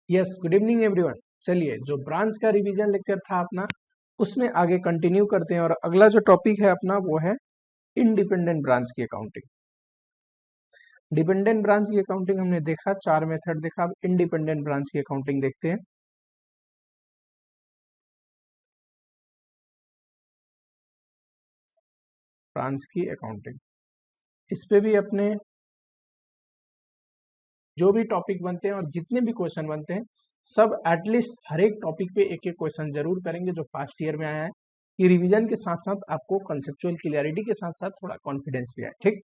Yes, good evening everyone. चलिए, जो branch का रिवीजन लेक्चर था अपना, उसमें आगे कंटिन्यू करते हैं। और अगला जो टॉपिक है अपना वो है इंडिपेंडेंट ब्रांच की अकाउंटिंग। डिपेंडेंट ब्रांच की अकाउंटिंग हमने देखा, 4 मेथड देखा। अब इंडिपेंडेंट ब्रांच की अकाउंटिंग देखते हैं। ब्रांच की अकाउंटिंग, इस पे भी अपने जो भी टॉपिक बनते हैं और जितने भी क्वेश्चन बनते हैं, सब एटलीस्ट हर एक टॉपिक पे एक एक क्वेश्चन जरूर करेंगे जो पास्ट ईयर में आया है, कि रिवीजन के साथ साथ आपको कंसेप्चुअल क्लियरिटी के साथ साथ थोड़ा कॉन्फिडेंस भी आए। ठीक,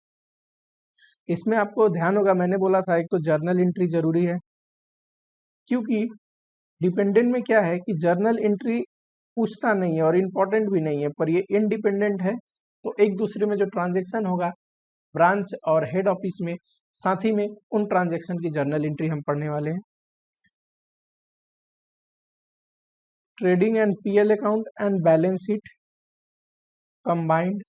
इसमें आपको ध्यान होगा, मैंने बोला था एक तो जर्नल एंट्री जरूरी है, क्योंकि डिपेंडेंट में क्या है कि जर्नल एंट्री पूछता नहीं है और इम्पोर्टेंट भी नहीं है, पर ये इंडिपेंडेंट है। तो एक दूसरे में जो ट्रांजेक्शन होगा ब्रांच और हेड ऑफिस में, साथ ही में उन ट्रांजेक्शन की जर्नल एंट्री हम पढ़ने वाले हैं। Trading and PL account and balance sheet combined,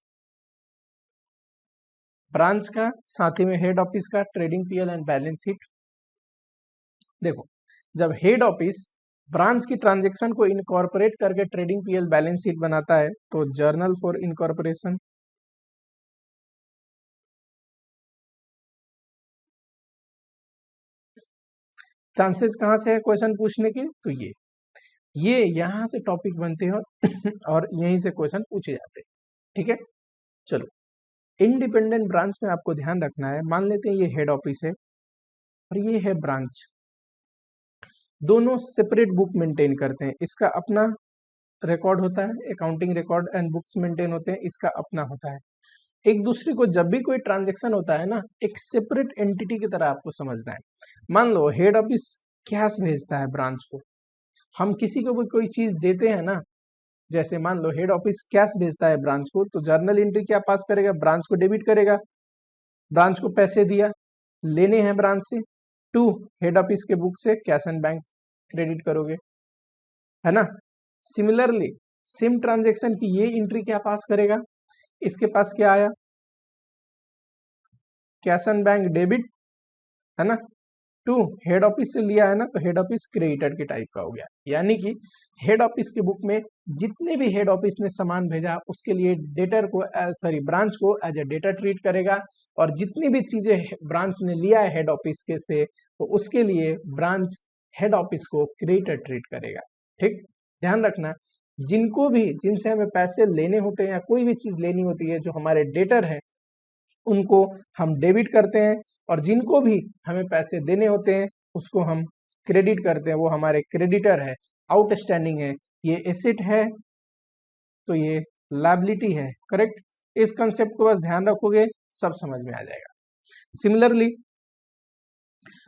branch का साथ ही में हेड ऑफिस का trading PL and balance sheet. देखो, जब हेड ऑफिस ब्रांच की ट्रांजेक्शन को इनकॉर्पोरेट करके ट्रेडिंग पीएल बैलेंस शीट बनाता है, तो जर्नल फॉर इनकॉर्पोरेशन। चांसेस कहां से है क्वेश्चन पूछने के, तो ये यहां से टॉपिक बनते हैं और यहीं से क्वेश्चन पूछे जाते हैं। ठीक है, चलो, इंडिपेंडेंट ब्रांच में आपको ध्यान रखना है, मान लेते हैं ये हेड ऑफिस है और ये है ब्रांच, दोनों सेपरेट बुक मेंटेन करते हैं। इसका अपना रिकॉर्ड होता है, accounting record and books maintain होते हैं, इसका अपना होता है। एक दूसरे को जब भी कोई ट्रांजेक्शन होता है ना, एक सेपरेट एंटिटी की तरह आपको समझना है। मान लो हेड ऑफिस कैश भेजता है ब्रांच को, हम किसी को भी कोई चीज देते हैं ना, जैसे मान लो हेड ऑफिस कैश भेजता है ब्रांच को, तो जर्नल एंट्री क्या पास करेगा, ब्रांच को डेबिट करेगा। ब्रांच को पैसे दिया, लेने हैं ब्रांच से, टू हेड ऑफिस के बुक से कैश एंड बैंक क्रेडिट करोगे, है ना। सिमिलरली सेम ट्रांजेक्शन की ये एंट्री क्या पास करेगा, इसके पास क्या आया, कैश एंड बैंक डेबिट, है ना, टू हेड ऑफिस से लिया है ना, तो हेड ऑफिस क्रेडिटर के टाइप का हो गया। यानी कि हेड ऑफिस के बुक में जितने भी हेड ऑफिस ने सामान भेजा, उसके लिए डेटर को सॉरी ब्रांच को एज ए डेटर ट्रीट करेगा, और जितनी भी चीजें ब्रांच ने लिया है हेड ऑफिस के से, तो उसके लिए ब्रांच हेड ऑफिस को क्रेडिटर ट्रीट करेगा। ठीक, ध्यान रखना, जिनको भी जिनसे हमें पैसे लेने होते हैं या कोई भी चीज लेनी होती है, जो हमारे डेटर है, उनको हम डेबिट करते हैं, और जिनको भी हमें पैसे देने होते हैं उसको हम क्रेडिट करते हैं, वो हमारे क्रेडिटर है। आउटस्टैंडिंग है, ये एसेट है, तो ये लायबिलिटी है। करेक्ट, इस कंसेप्ट को बस ध्यान रखोगे, सब समझ में आ जाएगा। सिमिलरली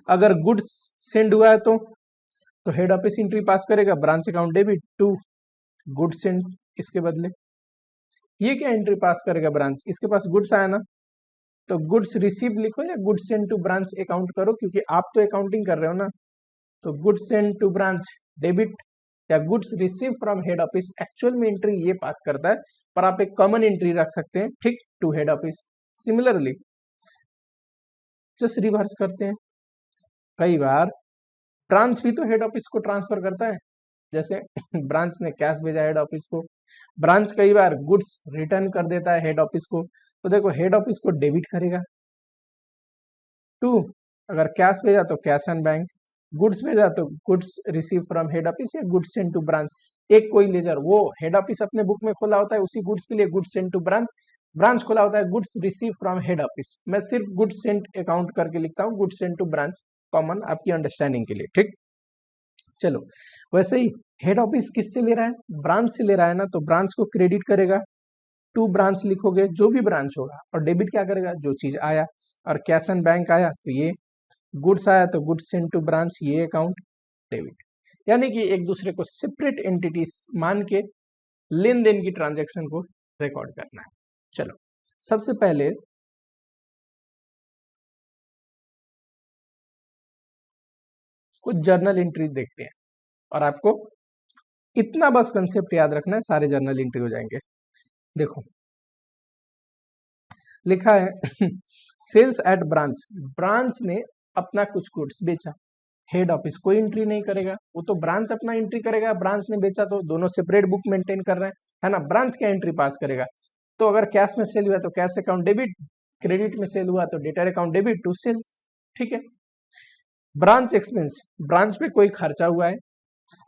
अगर गुड्स सेंड हुआ है तो हेड ऑफिस एंट्री पास करेगा, branch account debit to goods send. इसके बदले ये क्या एंट्री पास करेगा, ब्रांच, इसके पास गुड्स आया ना, तो गुड्स रिसीव लिखो या goods send to branch account करो, क्योंकि आप तो अकाउंटिंग कर रहे हो ना। तो goods send to branch debit या goods receive from head office, actual में एंट्री ये पास करता है, पर आप एक कॉमन एंट्री रख सकते हैं, ठीक, to head office. Similarly just reverse करते हैं, कई बार ब्रांच भी तो हेड ऑफिस को ट्रांसफर करता है, जैसे ब्रांच ने कैश भेजा हेड ऑफिस को, ब्रांच कई बार गुड्स रिटर्न कर देता है हेड ऑफिस को, तो देखो हेड ऑफिस को डेबिट करेगा। टू, अगर कैश भेजा तो कैश एंड बैंक, गुड्स भेजा तो goods receive from head office या गुड्स सेंड टू ब्रांच। एक कोई लेजर वो हेड ऑफिस अपने बुक में खोला होता है, उसी गुड्स के लिए goods send to branch, branch खोला होता है goods receive from head office. मैं सिर्फ गुड्स सेंड अकाउंट करके लिखता हूँ, goods send to branch, common आपकी अंडरस्टैंडिंग के लिए। ठीक, चलो, वैसे ही हेड ऑफिस किससे ले रहा है, ब्रांच से ले रहा है ना, तो ब्रांच को क्रेडिट करेगा, टू ब्रांच लिखोगे, जो भी ब्रांच होगा, और डेबिट क्या करेगा, जो चीज आया। और कैश एंड बैंक आया तो ये गुड्स आया, तो गुड्स सेंड टू ब्रांच, ये अकाउंट डेबिट। यानी कि एक दूसरे को सेपरेट एंटिटीज मान के लेन देन की ट्रांजैक्शन को रिकॉर्ड करना है। चलो, सबसे पहले कुछ जर्नल एंट्री देखते हैं, और आपको इतना बस कंसेप्ट याद रखना है, सारे जर्नल एंट्री हो जाएंगे। देखो लिखा है सेल्स एट ब्रांच, ब्रांच ने अपना कुछ गुड्स बेचा, हेड ऑफिस कोई एंट्री नहीं करेगा, वो तो ब्रांच अपना एंट्री करेगा, ब्रांच ने बेचा तो दोनों सेपरेट बुक मेंटेन कर रहे हैं, है ना। ब्रांच क्या एंट्री पास करेगा, तो अगर कैश में सेल हुआ तो कैश अकाउंट डेबिट, क्रेडिट में सेल हुआ तो debtor account debit to sales, ठीक है। ब्रांच एक्सपेंस, ब्रांच पे कोई खर्चा हुआ है,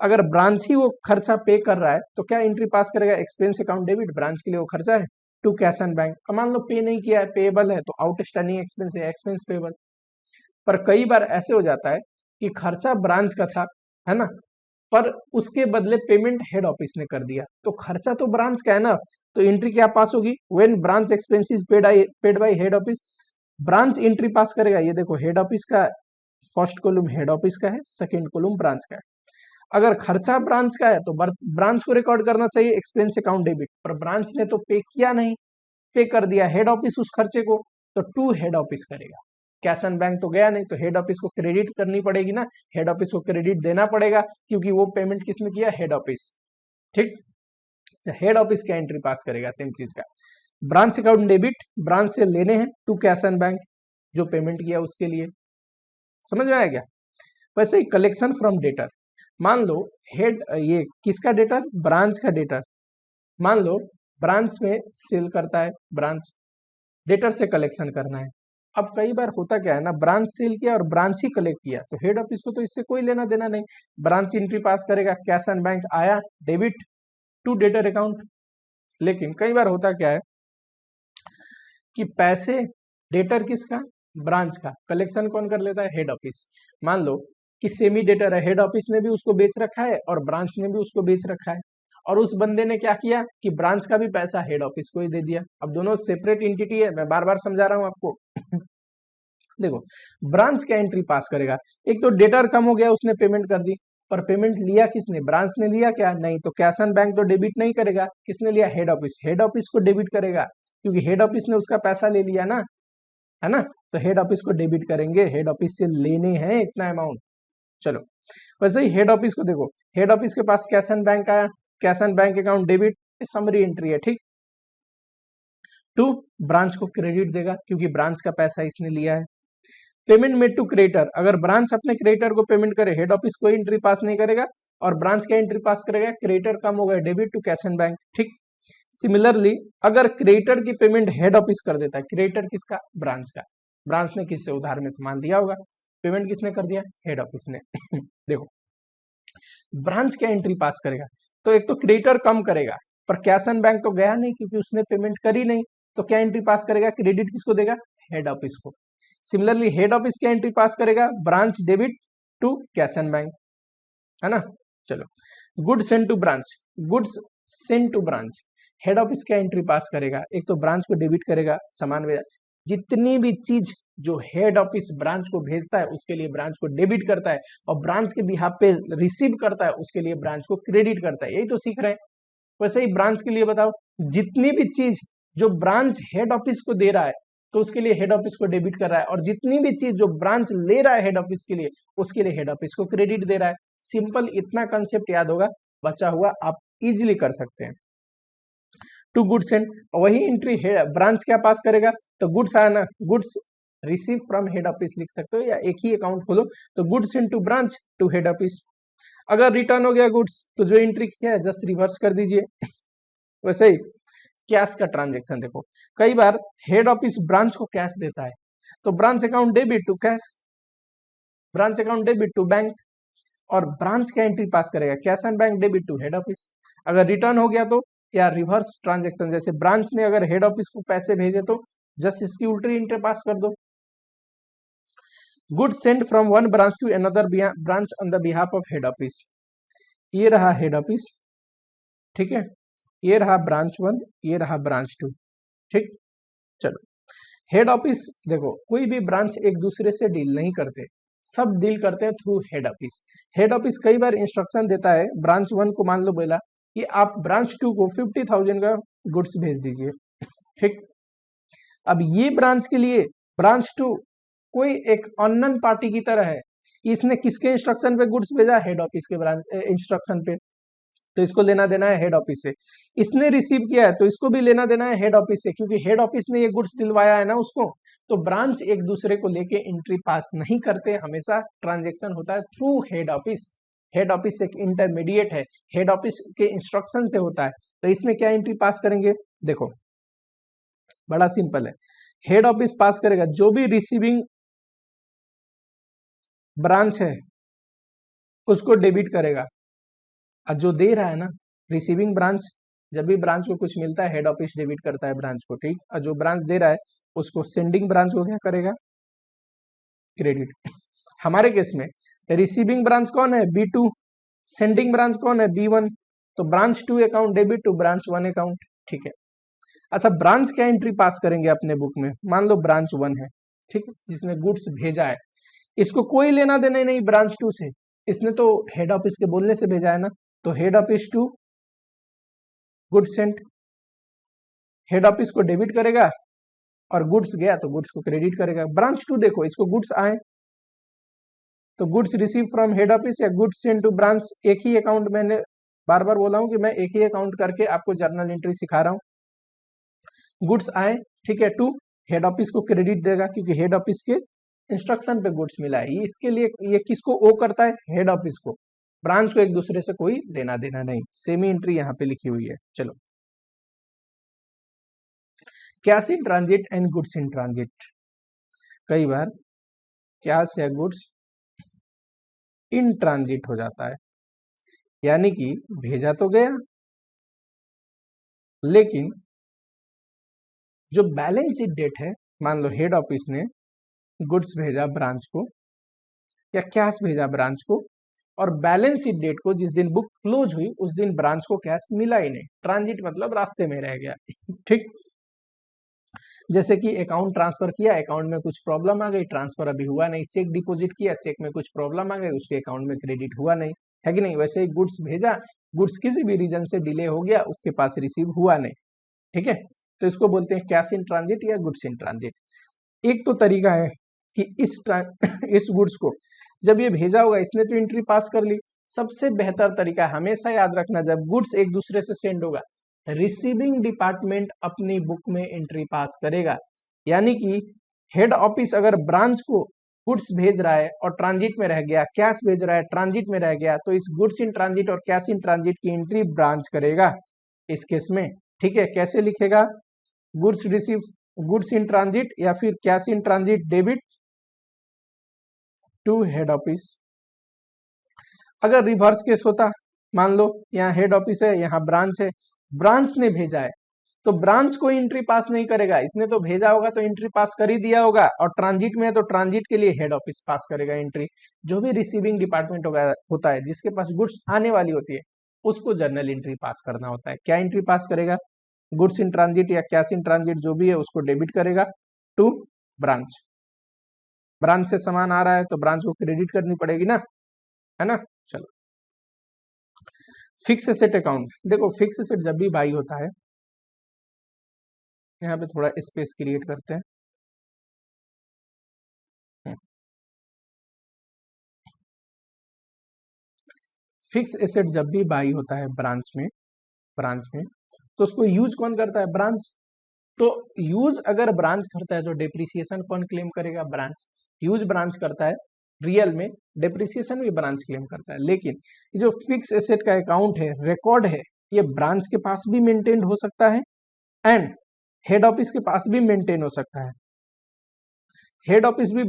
अगर ब्रांच ही वो खर्चा पे कर रहा है तो क्या एंट्री पास करेगा, एक्सपेंस अकाउंट डेबिट, ब्रांच के लिए वो खर्चा है, टू कैश एंड बैंक। अब मान लो पे नहीं किया है, पेएबल है, तो आउटस्टैंडिंग एक्सपेंस है, एक्सपेंस पेएबल। पर कई बार ऐसे हो जाता है कि खर्चा ब्रांच का था, है ना, पर उसके बदले पेमेंट हेड ऑफिस ने कर दिया, तो खर्चा तो ब्रांच का है ना, तो एंट्री क्या पास होगी, when branch expenses paid by head office, branch entry pass करेगा। ये देखो हेड ऑफिस का फर्स्ट कॉलम हेड ऑफिस का है, सेकंड कॉलम ब्रांच का है। अगर खर्चा ब्रांच का है तो ब्रांच को रिकॉर्ड करना चाहिए एक्सपेंस अकाउंट डेबिट, पर ब्रांच ने तो पे किया नहीं, पे कर दिया हेड ऑफिस उस खर्चे को, तो टू हेड ऑफिस करेगा। कैश एंड बैंक तो गया नहीं, तो हेड ऑफिस को क्रेडिट करनी पड़ेगी ना, हेड ऑफिस को क्रेडिट देना पड़ेगा, क्योंकि वो पेमेंट किसने किया, हेड ऑफिस, ठीक। हेड ऑफिस क्या एंट्री पास करेगा, सेम चीज का, ब्रांच अकाउंट डेबिट, ब्रांच से लेने हैं, टू कैश एंड बैंक, जो पेमेंट किया उसके लिए। समझ में आया क्या। वैसे ही कलेक्शन फ्रॉम डेटर, मान लो हेड, ये किसका डेटर, ब्रांच का डेटर, मान लो ब्रांच में सेल करता है, ब्रांच डेटर से कलेक्शन करना है। अब कई बार होता क्या है ना, ब्रांच सेल किया और ब्रांच ही कलेक्ट किया, तो हेड ऑफिस को तो इससे कोई लेना देना नहीं, ब्रांच एंट्री पास करेगा, कैश एंड बैंक आया, डेबिट टू डेटर अकाउंट। लेकिन कई बार होता क्या है कि पैसे डेटर किसका, ब्रांच का, कलेक्शन कौन कर लेता है, हेड ऑफिस। मान लो कि सेमी डेटर है, हेड ऑफिस ने भी उसको बेच रखा है और ब्रांच ने भी उसको बेच रखा है, और उस बंदे ने क्या किया कि ब्रांच का भी पैसा हेड ऑफिस को ही दे दिया। अब दोनों सेपरेट एंटिटी है, मैं बार बार समझा रहा हूं आपको। देखो ब्रांच क्या एंट्री पास करेगा, एक तो डेटर कम हो गया, उसने पेमेंट कर दी, पर पेमेंट लिया किसने, ब्रांच ने लिया क्या, नहीं, तो कैश एंड बैंक तो डेबिट नहीं करेगा, किसने लिया, हेड ऑफिस, हेड ऑफिस को डेबिट करेगा, क्योंकि हेड ऑफिस ने उसका पैसा ले लिया ना, है ना, तो हेड ऑफिस को डेबिट करेंगे, हेड ऑफिस से लेने हैं इतना अमाउंट। चलो वैसे ही हेड ऑफिस को देखो, हेड ऑफिस के पास कैश एंड बैंक आया, cash and bank account debit, summary entry है, ठीक। टू ब्रांच को क्रेडिट देगा, क्योंकि ब्रांच का पैसा इसने लिया है। पेमेंट मेड टू क्रेडिटर, अगर ब्रांच अपने क्रेडिटर को पेमेंट करे, हेड ऑफिस कोई एंट्री पास नहीं करेगा, और ब्रांच क्या एंट्री पास करेगा, क्रेडिटर कम हो गया, debit to cash and bank, ठीक। सिमिलरली अगर क्रेडिटर की पेमेंट हेड ऑफिस कर देता है, क्रेडिटर किसका, ब्रांच का, ब्रांच ने किससे उधार में सामान दिया होगा, पेमेंट किसने कर दिया, हेड ऑफिस ने। देखो ब्रांच क्या एंट्री पास करेगा, तो एक तो क्रेडिटर कम करेगा, पर कैश एंड बैंक तो गया नहीं, क्योंकि उसने पेमेंट करी नहीं, तो क्या एंट्री पास करेगा, क्रेडिट किसको देगा, हेड ऑफिस को। सिमिलरली हेड ऑफिस क्या एंट्री पास करेगा, branch debit to cash and bank, है ना। चलो goods send to branch, goods send to branch, head office क्या एंट्री पास करेगा, एक तो ब्रांच को डेबिट करेगा, सामान भेजा, जितनी भी चीज जो हेड ऑफिस ब्रांच को भेजता है उसके लिए ब्रांच को डेबिट करता है, और ब्रांच के बिहाफ पे रिसीव करता है उसके लिए ब्रांच को क्रेडिट करता है, यही तो सीख रहे हैं। वैसे ही ब्रांच के लिए बताओ, जितनी भी चीज जो ब्रांच हेड ऑफिस को दे रहा है तो उसके लिए हेड ऑफिस को डेबिट कर रहा है, और जितनी भी चीज जो ब्रांच ले रहा है हेड ऑफिस के लिए उसके लिए हेड ऑफिस को क्रेडिट दे रहा है। सिंपल इतना कंसेप्ट याद होगा, बचा हुआ आप इजिली कर सकते हैं। टू गुड्स एंड, वही एंट्री ब्रांच क्या पास करेगा, तो गुड्स आया ना, goods receive from head office लिख सकते हो, या एक ही अकाउंट खोलो, तो goods in to branch to head office. अगर रिटर्न हो गया गुड्स, तो जो एंट्री किया है जस्ट रिवर्स कर दीजिए। वैसे ही कैश का ट्रांजेक्शन देखो, कई बार हेड ऑफिस ब्रांच को कैश देता है, तो branch account debit to cash, branch account debit to bank, और ब्रांच क्या एंट्री पास करेगा, cash and bank debit to head office. अगर रिटर्न हो गया तो, या रिवर्स ट्रांजेक्शन, जैसे ब्रांच ने अगर हेड ऑफिस को पैसे भेजे तो जस्ट इसकी उल्टी एंट्री पास कर दो। Good send from one branch to another branch on the behalf of head office, ये रहा हेड ऑफिस, ठीक है, ये रहा ब्रांच 1, ये रहा ब्रांच 2, ठीक। चलो हेड ऑफिस देखो, कोई भी ब्रांच एक दूसरे से डील नहीं करते, सब डील करते हैं through head office. Head office कई बार इंस्ट्रक्शन देता है ब्रांच 1 को, मान लो बोला कि आप ब्रांच 2 को 50,000 का गुड्स भेज दीजिए, ठीक। अब ये ब्रांच के लिए ब्रांच 2 कोई एक अननोन पार्टी की तरह है, इसने किसके इंस्ट्रक्शन पे गुड्स भेजा, हेड ऑफिस के ब्रांच इंस्ट्रक्शन पे, तो इसको लेना देना है हेड ऑफिस से। इसने रिसीव किया है तो इसको भी लेना देना है हेड ऑफिस से, क्योंकि हेड ऑफिस ने ये गुड्स दिलवाया है ना उसको। तो ब्रांच एक दूसरे को लेके एंट्री पास नहीं करते, हमेशा ट्रांजेक्शन होता है through head office. Head office एक इंटरमीडिएट है, हेड ऑफिस के इंस्ट्रक्शन से होता है। तो इसमें क्या एंट्री पास करेंगे, देखो बड़ा सिंपल है। हेड ऑफिस पास करेगा जो भी रिसीविंग ब्रांच है उसको डेबिट करेगा, और जो दे रहा है ना रिसीविंग ब्रांच, जब भी ब्रांच को कुछ मिलता है हेड ऑफिस डेबिट करता है ब्रांच को, ठीक। और जो ब्रांच दे रहा है उसको सेंडिंग ब्रांच को क्या करेगा, क्रेडिट। हमारे केस में रिसीविंग ब्रांच कौन है, B2, सेंडिंग ब्रांच कौन है, B1। तो branch 2 account debit to branch 1 account, ठीक है। अच्छा, ब्रांच क्या एंट्री पास करेंगे अपने बुक में, मान लो ब्रांच 1 है, ठीक है, जिसने गुड्स भेजा है। इसको कोई लेना देना नहीं ब्रांच 2 से, इसने तो हेड ऑफिस के बोलने से भेजा है ना। तो head office to goods sent, head office को डेबिट करेगा और गुड्स गया तो गुड्स को क्रेडिट करेगा। ब्रांच 2 देखो, इसको गुड्स आए तो goods receive from head office या गुड्स सेंट टू ब्रांच, एक ही अकाउंट। मैंने बार बार बोला हूं कि मैं एक ही अकाउंट करके आपको जर्नल एंट्री सिखा रहा हूं। गुड्स आए, ठीक है, टू हेड ऑफिस को क्रेडिट देगा क्योंकि हेड ऑफिस के इंस्ट्रक्शन पे गुड्स मिला है। ये इसके लिए ये किसको ओ करता है, हेड ऑफिस को। ब्रांच को एक दूसरे से कोई लेना देना नहीं। सेमी एंट्री यहाँ पे लिखी हुई है। चलो, cash in transit and goods in transit. कई बार कैश या गुड्स इन ट्रांजिट हो जाता है, यानी कि भेजा तो गया लेकिन जो बैलेंस शीट डेट है, मान लो हेड ऑफिस ने गुड्स भेजा ब्रांच को या कैश भेजा ब्रांच को, और बैलेंस शीट डेट को जिस दिन बुक क्लोज हुई उस दिन ब्रांच को कैश मिला ही नहीं। ट्रांजिट मतलब रास्ते में रह गया, ठीक। जैसे कि अकाउंट ट्रांसफर किया, अकाउंट में कुछ प्रॉब्लम आ गई, ट्रांसफर अभी हुआ नहीं। चेक डिपॉजिट किया, चेक में कुछ प्रॉब्लम आ गई, उसके अकाउंट में क्रेडिट हुआ नहीं, है कि नहीं। वैसे ही गुड्स भेजा, गुड्स किसी भी रीजन से डिले हो गया, उसके पास रिसीव हुआ नहीं, ठीक है। तो इसको बोलते हैं कैश इन ट्रांजिट या गुड्स इन ट्रांजिट। एक तो तरीका है कि इस गुड्स को जब ये भेजा होगा, इसने तो एंट्री पास कर ली। सबसे बेहतर तरीका हमेशा याद रखना, जब गुड्स एक दूसरे से सेंड होगा, रिसीविंग डिपार्टमेंट अपनी बुक में एंट्री पास करेगा। यानी कि हेड ऑफिस अगर ब्रांच को गुड्स भेज रहा है और ट्रांजिट में रह गया, कैश भेज रहा है ट्रांजिट में रह गया, तो इस गुड्स इन ट्रांजिट और कैश इन ट्रांजिट की एंट्री ब्रांच करेगा इस केस में, ठीक है। कैसे लिखेगा, goods receive, goods in transit या फिर cash in transit debit to head office. अगर रिवर्स केस होता, मान लो यहाँ हेड ऑफिस है, यहाँ ब्रांच है, ब्रांच ने भेजा है तो ब्रांच को एंट्री पास नहीं करेगा, इसने तो भेजा होगा तो एंट्री पास कर ही दिया होगा, और ट्रांजिट में है तो ट्रांजिट के लिए हेड ऑफिस पास करेगा एंट्री। जो भी रिसीविंग डिपार्टमेंट होता है, जिसके पास गुड्स आने वाली होती है, उसको जर्नल एंट्री पास करना होता है। क्या एंट्री पास करेगा, गुड्स इन ट्रांजिट या कैश इन ट्रांजिट जो भी है उसको डेबिट करेगा टू ब्रांच। ब्रांच से सामान आ रहा है तो ब्रांच को क्रेडिट करनी पड़ेगी ना, है ना। चलो, फिक्स एसेट अकाउंट। देखो, फिक्स एसेट जब भी बाई होता है, यहाँ पे थोड़ा स्पेस क्रिएट करते हैं। फिक्स एसेट जब भी बाई होता है ब्रांच में तो उसको यूज कौन करता है, ब्रांच। तो यूज अगर ब्रांच करता है तो डेप्रिसिएशन कौन क्लेम करेगा, ब्रांच। यूज ब्रांच करता है, रियल में डेप्रिसिएशन भी ब्रांच क्लेम करता है। लेकिन जो फिक्स एसेट का अकाउंट है, रिकॉर्ड है, ये ब्रांच के पास भी मेंटेन हो सकता है एंड हेड ऑफिस के पास भी मेंटेन हो सकता है। हेड ऑफिस भी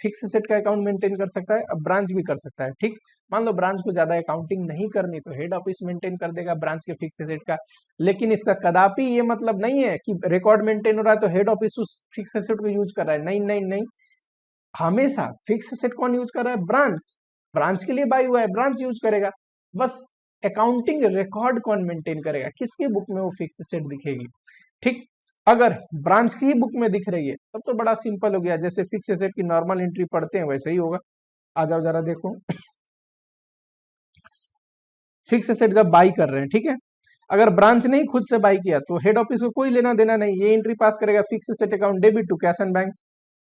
फिक्स एसेट का अकाउंट मेंटेन कर सकता है, अब ब्रांच भी कर सकता है, ठीक। मान लो ब्रांच को ज्यादा अकाउंटिंग नहीं करनी तो हेड ऑफिस मेंटेन कर देगा ब्रांच के फिक्स एसेट का। लेकिन इसका कदापि ये मतलब नहीं है कि रिकॉर्ड मेंटेन हो रहा है तो हेड ऑफिस उस फिक्स एसेट को यूज कर रहा है, नहीं नहीं नहीं। हमेशा फिक्स एसेट कौन यूज कर रहा है, ब्रांच। ब्रांच के लिए बाई हुआ है, ब्रांच यूज करेगा। बस अकाउंटिंग रिकॉर्ड कौन मेंटेन करेगा, किसके बुक में वो फिक्स एसेट दिखेगी, ठीक। अगर ब्रांच की ही बुक में दिख रही है तब तो बड़ा सिंपल हो गया, जैसे फिक्स एसेट की नॉर्मल एंट्री पढ़ते हैं वैसे ही होगा। आ जाओ जरा देखो, फिक्स एसेट जब बाई कर रहे हैं, ठीक है, अगर ब्रांच ने ही खुद से बाई किया तो हेड ऑफिस को कोई लेना देना नहीं, ये एंट्री पास करेगा fix asset account debit to cash and bank,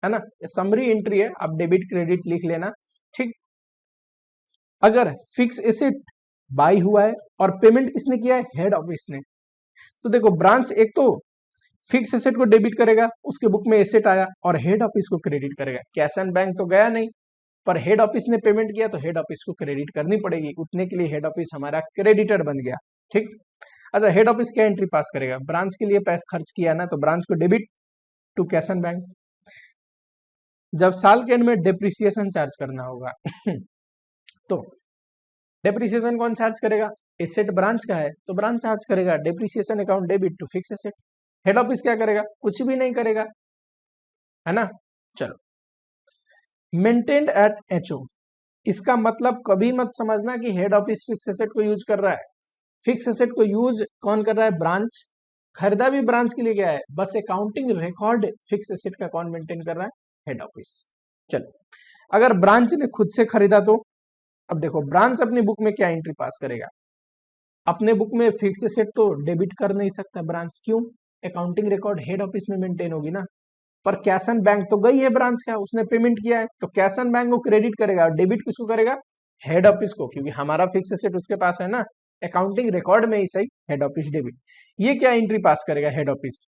है ना। समरी एंट्री है, आप डेबिट क्रेडिट लिख लेना, ठीक। अगर फिक्स एसेट बाई हुआ है और पेमेंट किसने किया है, हेड ऑफिस ने। तो देखो ब्रांच एक तो फिक्स एसेट को डेबिट करेगा, उसके बुक में एसेट आया, और हेड ऑफिस को क्रेडिट करेगा। कैश एंड बैंक तो गया नहीं, पर हेड ऑफिस ने पेमेंट किया तो हेड ऑफिस को क्रेडिट करनी पड़ेगी, उतने के लिए हेड ऑफिस हमारा क्रेडिटर बन गया। ठीक। अच्छा, हेड ऑफिस क्या एंट्री पास करेगा, ब्रांच के लिए पैसा खर्च किया ना, तो ब्रांच को debit to cash and bank. जब साल के एंड में डेप्रिसिएशन चार्ज करना होगा तो डेप्रिसिएशन कौन चार्ज करेगा, एसेट ब्रांच का है तो ब्रांच चार्ज करेगा, depreciation account debit to fix asset. Head office क्या करेगा, कुछ भी नहीं करेगा, है ना। चलो, मेंटेन्ड एट एचओ, इसका मतलब कभी मत समझना कि हेड ऑफिस फिक्स एसेट को यूज कर रहा है। फिक्स एसेट को यूज कौन कर रहा है, ब्रांच। खरीदा भी ब्रांच के लिए गया है, बस अकाउंटिंग रिकॉर्ड फिक्स एसेट का कौन मेंटेन कर रहा है, हेड ऑफिस। चलो, अगर ब्रांच ने खुद से खरीदा तो अब देखो ब्रांच अपनी बुक में क्या एंट्री पास करेगा, अपने बुक में फिक्स एसेट तो डेबिट कर नहीं सकता ब्रांच, क्यों, अकाउंटिंग रिकॉर्ड हेड ऑफिस में मेंटेन होगी ना। पर कैश एंड बैंक तो गई है ब्रांच का, उसने पेमेंट किया है, तो कैश एंड बैंक को क्रेडिट करेगा और डेबिट किसको करेगा, हेड ऑफिस को, क्योंकि हमारा फिक्स एसेट उसके पास है ना, अकाउंटिंग रिकॉर्ड में ही सही हेड ऑफिस डेबिट। ये क्या एंट्री पास करेगा, हेड ऑफिस।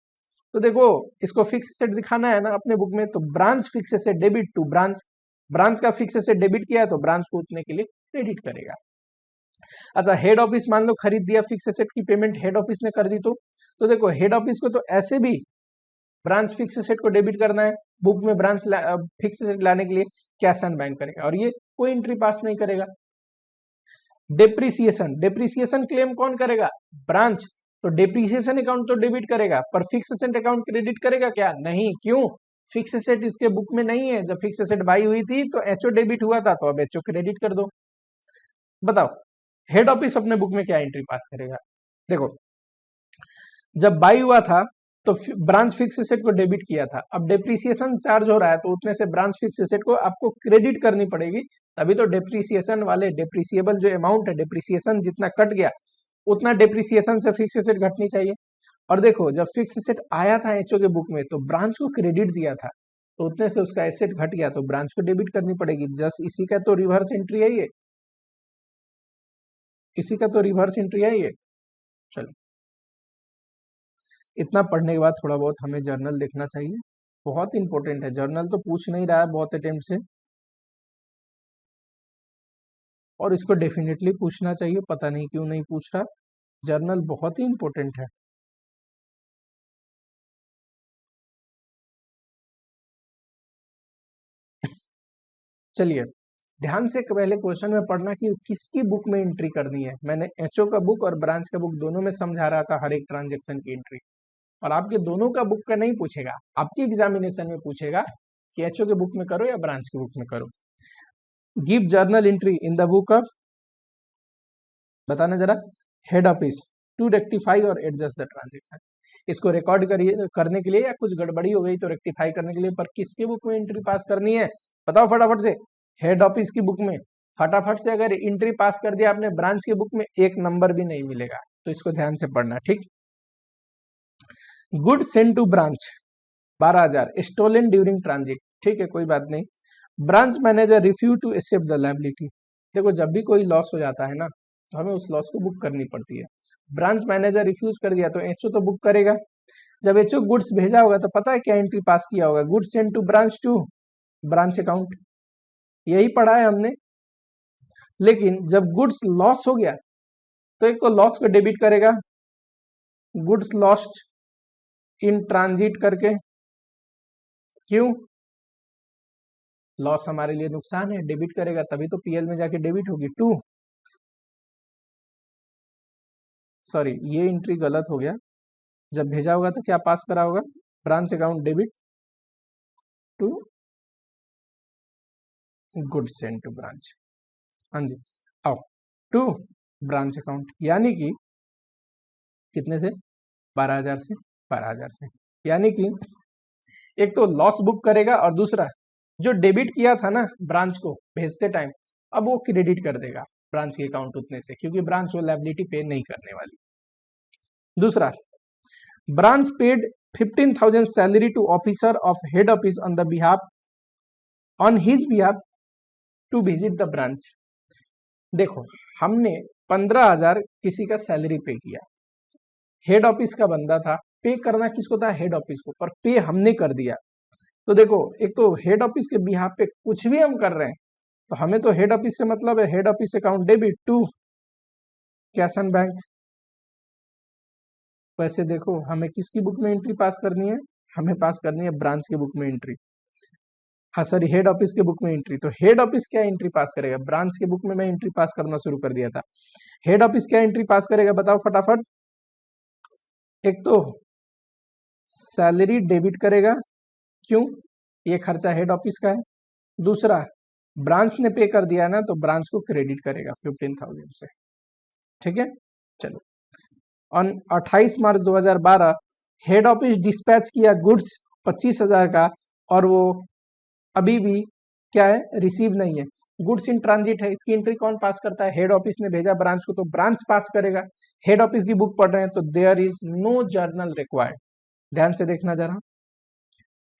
तो देखो इसको फिक्स एसेट दिखाना है ना अपने बुक में, तो branch fix asset debit to branch, branch का फिक्स एसेट डेबिट किया है तो ब्रांच को उतने के लिए क्रेडिट करेगा। अच्छा, हेड ऑफिस मान लो खरीद दिया, फिक्स एसेट की पेमेंट हेड ऑफिस ने कर दी, तो देखो हेड ऑफिस को तो ऐसे भी ब्रांच फिक्स एसेट को डेबिट करना है, बुक में ब्रांच फिक्स एसेट लाने के लिए कैश एंड बैंक करेगा, और ये कोई एंट्री पास नहीं करेगा। डेप्रिसिएशन, डेप्रिसिएशन क्लेम कौन करेगा, ब्रांच, तो डेप्रिसिएशन अकाउंट तो डेबिट करेगा, पर फिक्स एसेट अकाउंट क्रेडिट करेगा क्या, नहीं, क्यों, फिक्स एसेट इसके बुक में नहीं है, जब फिक्स एसेट बाई हुई थी तो एचओ डेबिट हुआ था, तो अब एचओ क्रेडिट कर दो। बताओ हेड ऑफिस अपने बुक में क्या एंट्री पास करेगा, देखो जब बाई हुआ था तो ब्रांच फिक्स एसेट को डेबिट किया था, अब डेप्रिसिएशन चार्ज हो रहा है तो उतने से ब्रांच फिक्स एसेट को आपको क्रेडिट करनी पड़ेगी, तभी तो डेप्रिसिएशन वाले डेप्रिसिएबल जो अमाउंट है, डेप्रिसिएशन जितना कट गया उतना डेप्रिसिएशन से फिक्स एसेट घटनी चाहिए। और देखो जब फिक्स एसेट आया था एचओ के बुक में तो ब्रांच को क्रेडिट दिया था, तो उतने से उसका एसेट घट गया तो ब्रांच को डेबिट करनी पड़ेगी। जस्ट इसी का तो रिवर्स एंट्री है ये, इसी का तो रिवर्स एंट्री है ये। चलो, इतना पढ़ने के बाद थोड़ा बहुत हमें जर्नल देखना चाहिए, बहुत इंपॉर्टेंट है जर्नल, तो पूछ नहीं रहा है बहुत अटेम्प्ट से, और इसको डेफिनेटली पूछना चाहिए, पता नहीं क्यों नहीं पूछ रहा, जर्नल बहुत ही इंपॉर्टेंट है। चलिए ध्यान से पहले क्वेश्चन में पढ़ना कि किसकी बुक में एंट्री करनी है। मैंने एचओ का बुक और ब्रांच का बुक दोनों में समझा रहा था हर एक ट्रांजेक्शन की एंट्री, और आपके दोनों का बुक का नहीं पूछेगा, आपकी एग्जामिनेशन में पूछेगा कि एचओ के बुक में करो या ब्रांच के बुक में करो। Give journal entry in the book of, बताना जरा, हेड ऑफिस टू रेक्टिफाई और एडजस्ट द ट्रांजेक्शन। इसको रिकॉर्ड करिए करने के लिए, या कुछ गड़बड़ी हो गई तो रेक्टिफाई करने के लिए, पर किसके बुक में एंट्री पास करनी है बताओ फटाफट से, हेड ऑफिस की बुक में। फटाफट से अगर एंट्री पास कर दिया आपने ब्रांच की बुक में, एक नंबर भी नहीं मिलेगा, तो इसको ध्यान से पढ़ना, ठीक। Good send to branch 12,000 stolen during transit, ठीक है कोई बात नहीं। Branch manager refuse to accept the liability, देखो जब भी कोई लॉस हो जाता है ना तो हमें उस लॉस को बुक करनी पड़ती है। ब्रांच मैनेजर रिफ्यूज कर दिया तो एचओ तो बुक करेगा। जब एचओ गुड्स भेजा होगा तो पता है क्या एंट्री पास किया होगा, goods send to branch account, यही पढ़ा है हमने। लेकिन जब गुड्स लॉस हो गया तो एक तो लॉस को डेबिट करेगा, गुड्स लॉस्ट इन ट्रांजिट करके, क्यों, लॉस हमारे लिए नुकसान है, डेबिट करेगा तभी तो पीएल में जाके डेबिट होगी टू, सॉरी ये एंट्री गलत हो गया, जब भेजा होगा तो क्या पास करा होगा, branch account debit to good send to branch, हाँ जी आओ टू ब्रांच अकाउंट, यानी कि कितने से 12,000 से 12,000 से, यानी कि एक तो लॉस बुक करेगा और दूसरा जो डेबिट किया था ना ब्रांच को भेजते टाइम, अब वो क्रेडिट कर देगा ब्रांच के अकाउंट उतने से, क्योंकि ब्रांच वो लायबिलिटी पे नहीं करने वाली। दूसरा, branch paid 15,000 salary to officer of head office on the behalf on his behalf to visit the branch, देखो हमने 15,000 किसी का सैलरी पे किया, हेड ऑफिस का बंदा था, पे करना किसको था, हेड ऑफिस को, पर पे हमने कर दिया। तो देखो एक तो हेड ऑफिस के बिहाफ पे कुछ भी हम कर रहे हैं तो हमें तो हेड ऑफिस से मतलब है, head office account debit to cash and bank. वैसे देखो हमें किसकी बुक में एंट्री पास करनी है, हमें पास करनी है ब्रांच के बुक में एंट्री, हाँ सॉरी हेड ऑफिस के बुक में एंट्री। तो हेड ऑफिस क्या एंट्री पास करेगा, ब्रांच के बुक में मैं एंट्री पास करना शुरू कर दिया था, हेड ऑफिस क्या एंट्री पास करेगा बताओ फटाफट। एक तो सैलरी डेबिट करेगा, क्यों, ये खर्चा हेड ऑफिस का है। दूसरा ब्रांच ने पे कर दिया ना तो ब्रांच को क्रेडिट करेगा 15,000 से, ठीक है। चलो on 28 March 2012 head office dispatch किया गुड्स 25,000 का, और वो अभी भी क्या है, रिसीव नहीं है, गुड्स इन ट्रांजिट है। इसकी एंट्री कौन पास करता है, हेड ऑफिस ने भेजा ब्रांच को तो ब्रांच पास करेगा। हेड ऑफिस की बुक पढ़ रहे हैं तो there is no journal required, ध्यान से देखना जरा,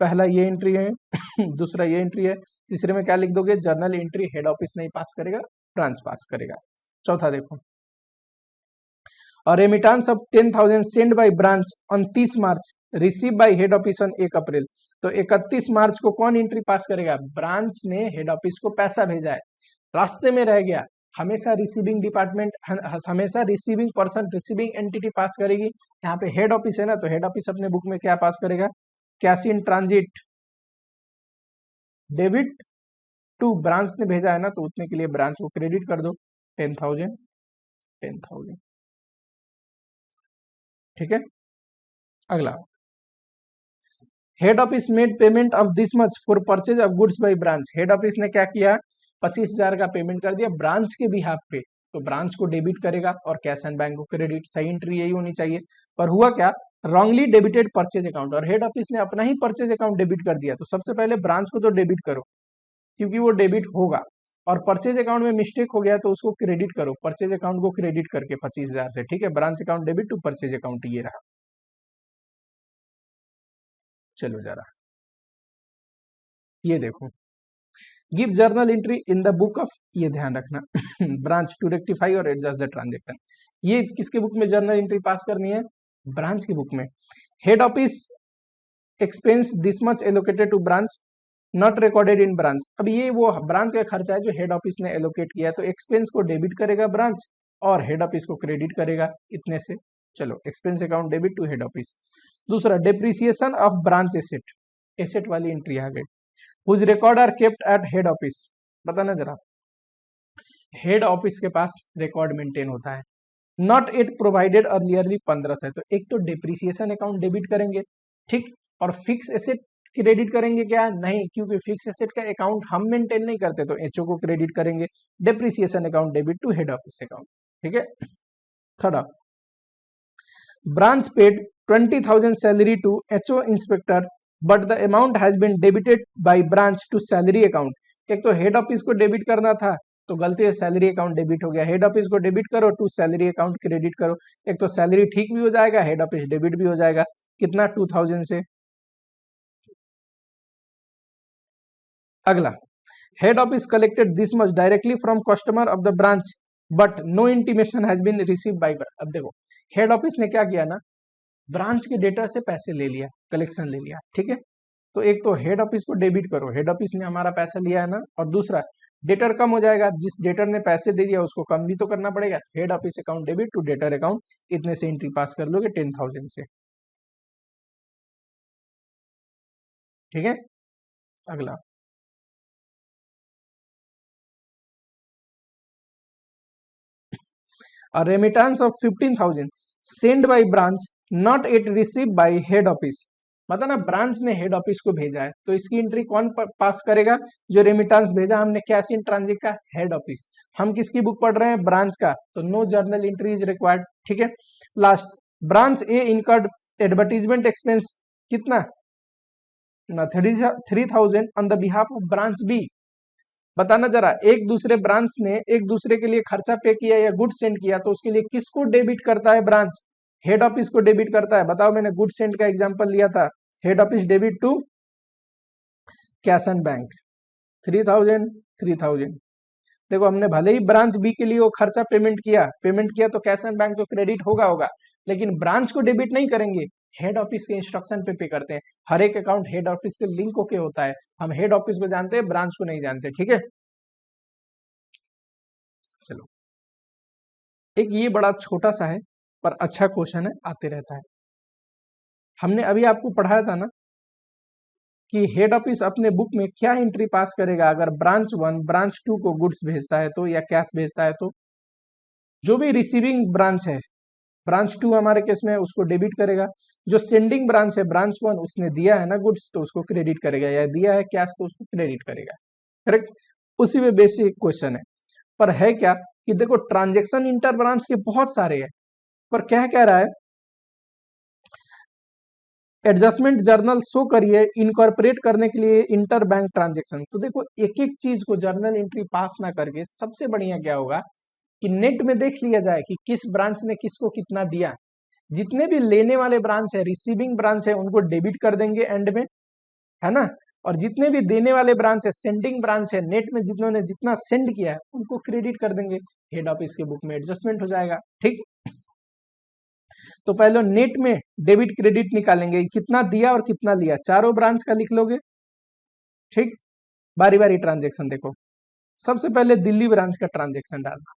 पहला ये एंट्री है दूसरा ये एंट्री है, तीसरे में क्या लिख दोगे, जर्नल एंट्री हेड ऑफिस नहीं पास करेगा, ब्रांच पास करेगा। चौथा देखो, और remittance of 10,000 send by branch on 30 March receive by head office on 1 अप्रैल। तो 31 मार्च को कौन एंट्री पास करेगा, ब्रांच ने हेड ऑफिस को पैसा भेजा है, रास्ते में रह गया, हमेशा रिसीविंग डिपार्टमेंट, हमेशा रिसीविंग पर्सन, रिसीविंग एंटिटी पास करेगी। यहाँ पे हेड ऑफिस है ना तो हेड ऑफिस अपने बुक में क्या पास करेगा, cash in transit debit to, branch ने भेजा है ना तो उतने के लिए ब्रांच को क्रेडिट कर दो 10,000 10,000, ठीक है। अगला, head office made payment of this much for purchase of goods by branch. Head office ने क्या किया, 25,000 का पेमेंट कर दिया ब्रांच के बिहाफ पे, तो ब्रांच को डेबिट करेगा और कैश एंड बैंक को क्रेडिट, सही एंट्री यही होनी चाहिए। पर हुआ क्या, रॉन्गली डेबिटेड परचेज अकाउंट, और हेड ऑफिस ने अपना ही परचेज अकाउंट डेबिट कर दिया। तो सबसे पहले ब्रांच को तो डेबिट करो क्योंकि वो डेबिट होगा, और परचेज अकाउंट में मिस्टेक हो गया तो उसको क्रेडिट करो, परचेज अकाउंट को क्रेडिट करके 25,000 से, ठीक है। Branch account debit to purchase account, ये रहा। चलो जरा ये देखो, give journal entry in the book of, ये ध्यान रखना ब्रांच टू रेक्टिफाई और एडजस्ट द ट्रांजेक्शन। ये किसके बुक में जर्नल एंट्री पास करनी है, ब्रांच की बुक में। Head office expense this much allocated to branch not recorded in branch. अब ये वो ब्रांच का खर्चा है जो हेड ऑफिस ने एलोकेट किया है, तो एक्सपेंस को डेबिट करेगा ब्रांच और हेड ऑफिस को क्रेडिट करेगा इतने से। चलो expense account debit to head office. दूसरा, depreciation of branch asset, asset वाली एंट्री आ गई, whose record are kept at head office. बताना जरा, हेड ऑफिस के पास रिकॉर्ड मेंटेन होता है, नॉट इट प्रोवाइडेड अर्लियरली 15 से। तो एक तो डिप्रिसिएशन अकाउंट डेबिट करेंगे, ठीक, और फिक्स एसेट क्रेडिट करेंगे क्या, नहीं, क्योंकि फिक्स एसेट का अकाउंट हम मेंटेन नहीं करते तो एचओ को क्रेडिट करेंगे। Depreciation account debit to head office account, ठीक है। Third, branch paid 20,000 salary to HO inspector but the amount has been debited by branch to salary account. एक तो हेड ऑफिस को डेबिट करना था तो गलती से सैलरी अकाउंट डेबिट हो गया, हेड ऑफिस को डेबिट करो टू सैलरी अकाउंट क्रेडिट करो, एक तो सैलरी ठीक भी हो जाएगा, हेड ऑफिस डेबिट भी हो जाएगा, कितना 2,000 से। अगला, head office collected this much directly from customer of the branch but no intimation has been receive by. अब देखो हेड ऑफिस ने क्या किया ना, ब्रांच के डेटा से पैसे ले लिया, कलेक्शन ले लिया, ठीक है। तो एक तो हेड ऑफिस को डेबिट करो, हेड ऑफिस ने हमारा पैसा लिया है ना, और दूसरा डेटर कम हो जाएगा, जिस डेटर ने पैसे दे दिया उसको कम भी तो करना पड़ेगा, head office account debit to debtor account, इतने से एंट्री पास कर लोगे 10,000 से, ठीक है। अगला, a remittance of 15,000 sent by branch not yet received by head office। मतलब ना ब्रांच ने हेड ऑफिस को भेजा है तो इसकी एंट्री कौन पास करेगा, जो रेमिटेंस भेजा हमने कैश इन ट्रांजिट का, हेड ऑफिस। हम किसकी बुक पढ़ रहे हैं, ब्रांच का, तो no journal entry is required, ठीक है। Last, branch A incurred advertisement expense कितना, 3,000 on the behalf of branch B. बताना जरा, एक दूसरे ब्रांच ने एक दूसरे के लिए खर्चा पे किया या गुड सेंड किया तो उसके लिए किसको डेबिट करता है ब्रांच, हेड ऑफिस को डेबिट करता है। बताओ, मैंने गुड सेंड का एग्जांपल लिया था, head office debit to cash and bank 3,000 3,000। देखो हमने भले ही ब्रांच बी के लिए वो खर्चा पेमेंट किया तो कैश एंड बैंक तो क्रेडिट होगा, लेकिन ब्रांच को डेबिट नहीं करेंगे, हेड ऑफिस के इंस्ट्रक्शन पे करते हैं। हर एक अकाउंट हेड ऑफिस से लिंक होके होता है, हम हेड ऑफिस को जानते हैं, ब्रांच को नहीं जानते, ठीक है। चलो, एक ये बड़ा छोटा सा है पर अच्छा क्वेश्चन है, आते रहता है। हमने अभी आपको पढ़ाया था ना कि हेड ऑफिस अपने बुक में क्या एंट्री पास करेगा अगर ब्रांच 1 ब्रांच 2 को गुड्स भेजता है तो, या कैश भेजता है तो। जो भी रिसीविंग ब्रांच है, ब्रांच 2 हमारे केस में है, उसको डेबिट करेगा। जो सेंडिंग ब्रांच है, ब्रांच 1, उसने दिया है ना गुड्स तो उसको क्रेडिट करेगा, या दिया है कैश तो उसको क्रेडिट करेगा, करेक्ट। उसी में बेसिक क्वेश्चन है। पर है क्या कि देखो ट्रांजेक्शन इंटर ब्रांच के बहुत सारे हैं, पर क्या कह रहा है, एडजस्टमेंट जर्नल शो करिए इनकॉर्पोरेट करने के लिए इंटर बैंक ट्रांजेक्शन। तो देखो एक एक चीज को जर्नल एंट्री पास ना करके सबसे बढ़िया क्या होगा कि नेट में देख लिया जाए कि किस ब्रांच ने किसको कितना दिया। जितने भी लेने वाले ब्रांच है, रिसीविंग ब्रांच है, उनको डेबिट कर देंगे एंड में, है ना। और जितने भी देने वाले ब्रांच है, सेंडिंग ब्रांच है, नेट में जिन्होंने जितना सेंड किया है उनको क्रेडिट कर देंगे, हेड ऑफिस के बुक में एडजस्टमेंट हो जाएगा, ठीक। तो पहले नेट में डेबिट क्रेडिट निकालेंगे, कितना दिया और कितना लिया, चारों ब्रांच का लिख लोगे, ठीक। बारी बारी ट्रांजेक्शन देखो, सबसे पहले दिल्ली ब्रांच का ट्रांजेक्शन डालना।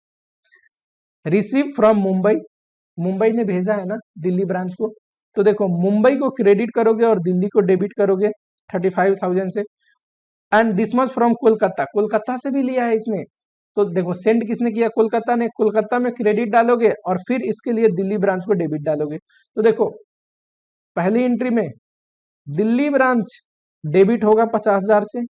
रिसीव फ्रॉम मुंबई, मुंबई ने भेजा है ना दिल्ली ब्रांच को, तो देखो मुंबई को क्रेडिट करोगे और दिल्ली को डेबिट करोगे 35,000 से। And this much from Kolkata, Kolkata से भी लिया है इसने, तो देखो सेंड किसने किया, कोलकाता ने, कोलकाता में क्रेडिट डालोगे और फिर इसके लिए दिल्ली ब्रांच को डेबिट डालोगे। तो देखो पहली एंट्री में दिल्ली ब्रांच डेबिट होगा 50,000 से,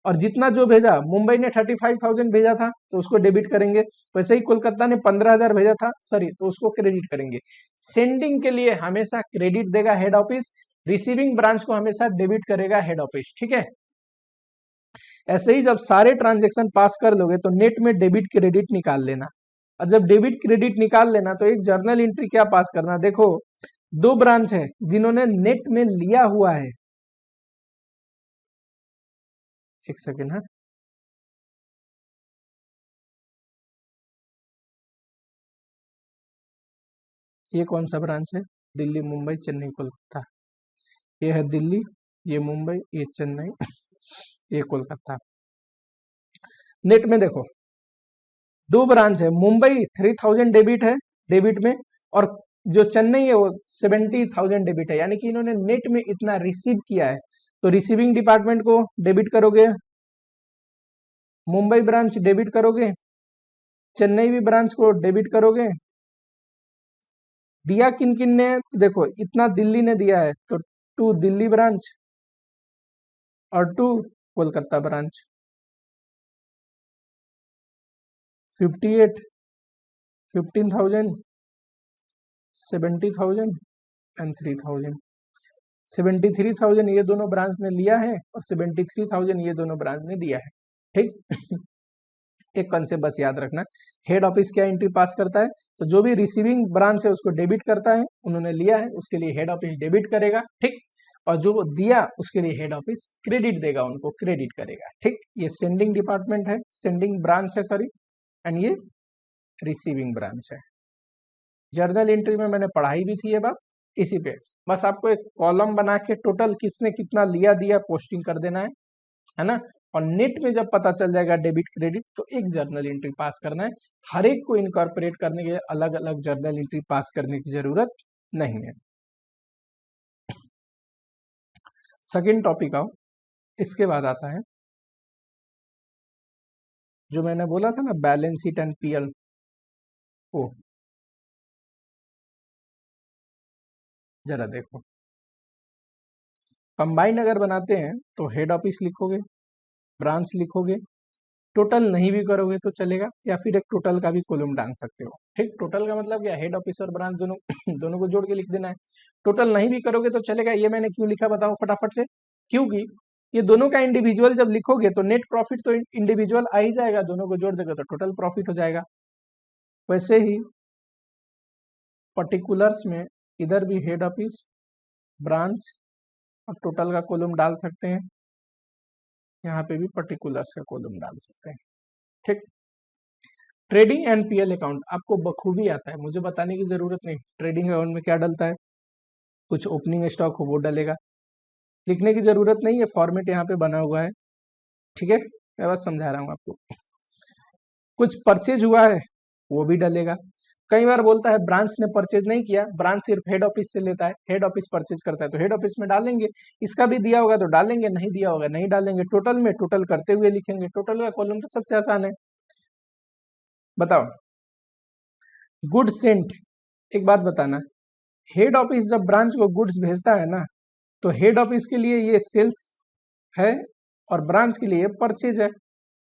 और जितना जो भेजा, मुंबई ने 35,000 भेजा था तो उसको डेबिट करेंगे, वैसे ही कोलकाता ने 15,000 भेजा था, सॉरी, तो उसको क्रेडिट करेंगे। सेंडिंग के लिए हमेशा क्रेडिट देगा हेड ऑफिस, रिसीविंग ब्रांच को हमेशा डेबिट करेगा हेड ऑफिस, ठीक है। ऐसे ही जब सारे ट्रांजेक्शन पास कर लोगे तो नेट में डेबिट क्रेडिट निकाल लेना, और जब डेबिट क्रेडिट निकाल लेना तो एक जर्नल एंट्री क्या पास करना, देखो दो ब्रांच है जिन्होंने नेट में लिया हुआ है, एक सेकेंड है, ये कौन सा ब्रांच है, दिल्ली मुंबई चेन्नई कोलकाता, ये है दिल्ली, ये मुंबई, ये चेन्नई, ये कोलकाता। नेट में देखो दो ब्रांच है, मुंबई 3,000 डेबिट है, डेबिट में, और जो चेन्नई है वो 70,000 डेबिट है, यानी कि इन्होंने नेट में इतना रिसीव किया है। तो रिसीविंग डिपार्टमेंट को डेबिट करोगे, मुंबई ब्रांच डेबिट करोगे, चेन्नई भी ब्रांच को डेबिट करोगे। दिया किन किन ने, तो देखो इतना दिल्ली ने दिया है तो 2 दिल्ली ब्रांच और 2 कोलकाता ब्रांच, 58, 15,000, 70,000 एंड 3,000। 73,000 ये दोनों ब्रांच ने लिया है और 73,000 ये दोनों ब्रांच ने दिया है, ठीक। एक कंसेप्ट बस याद रखना, हेड ऑफिस क्या एंट्री पास करता है, तो जो भी रिसीविंग ब्रांच है उसको डेबिट करता है, उन्होंने लिया है उसके लिए हेड ऑफिस डेबिट करेगा, ठीक। और जो दिया उसके लिए हेड ऑफिस क्रेडिट देगा, उनको क्रेडिट करेगा, ठीक। ये सेंडिंग डिपार्टमेंट है, सेंडिंग ब्रांच है, सॉरी, एंड ये रिसीविंग ब्रांच है। जर्नल एंट्री में मैंने पढ़ाई भी थी ये बात, इसी पे बस आपको एक कॉलम बना के टोटल किसने कितना लिया दिया पोस्टिंग कर देना है ना। और नेट में जब पता चल जाएगा डेबिट क्रेडिट तो एक जर्नल एंट्री पास करना है, हर एक को इनकॉर्पोरेट करने के लिए अलग अलग जर्नल एंट्री पास करने की जरूरत नहीं है। सेकेंड टॉपिक आओ, इसके बाद आता है जो मैंने बोला था ना, बैलेंस शीट एंड पीएल ओ। जरा देखो, कंबाइन अगर बनाते हैं तो हेड ऑफिस लिखोगे, ब्रांच लिखोगे, टोटल नहीं भी करोगे तो चलेगा, या फिर एक टोटल का भी कॉलम डाल सकते हो, ठीक। टोटल का मतलब क्या, हेड ऑफिस और ब्रांच दोनों दोनों को जोड़ के लिख देना है। टोटल नहीं भी करोगे तो चलेगा, ये मैंने क्यों लिखा बताओ फटाफट से, क्योंकि ये दोनों का इंडिविजुअल जब लिखोगे तो नेट प्रॉफिट तो इंडिविजुअल आ ही जाएगा, दोनों को जोड़ देगा तो टोटल प्रॉफिट हो जाएगा। वैसे ही पर्टिकुलर्स में इधर भी हेड ऑफिस, ब्रांच और टोटल का कॉलम डाल सकते हैं, यहाँ पे भी पर्टिकुलर्स का कॉलम डाल सकते हैं, ठीक। ट्रेडिंग एंड पीएल अकाउंट आपको बखूबी आता है, मुझे बताने की जरूरत नहीं। ट्रेडिंग अकाउंट में क्या डलता है, कुछ ओपनिंग स्टॉक हो वो डलेगा, लिखने की जरूरत नहीं है, फॉर्मेट यहाँ पे बना हुआ है, ठीक है, मैं बस समझा रहा हूँ आपको। कुछ परचेज हुआ है वो भी डलेगा। कई बार बोलता है ब्रांच ने परचेज नहीं किया, ब्रांच सिर्फ हेड ऑफिस से लेता है, हेड ऑफिस परचेज करता है तो हेड ऑफिस में डालेंगे, इसका भी दिया होगा तो डालेंगे, नहीं दिया होगा नहीं डालेंगे। टोटल में टोटल करते हुए लिखेंगे, टोटल का कॉलम तो सबसे आसान है। बताओ, गुड्स सेंट, एक बात बताना, हेड ऑफिस जब ब्रांच को गुड्स भेजता है ना, तो हेड ऑफिस के लिए ये सेल्स है और ब्रांच के लिए परचेज है,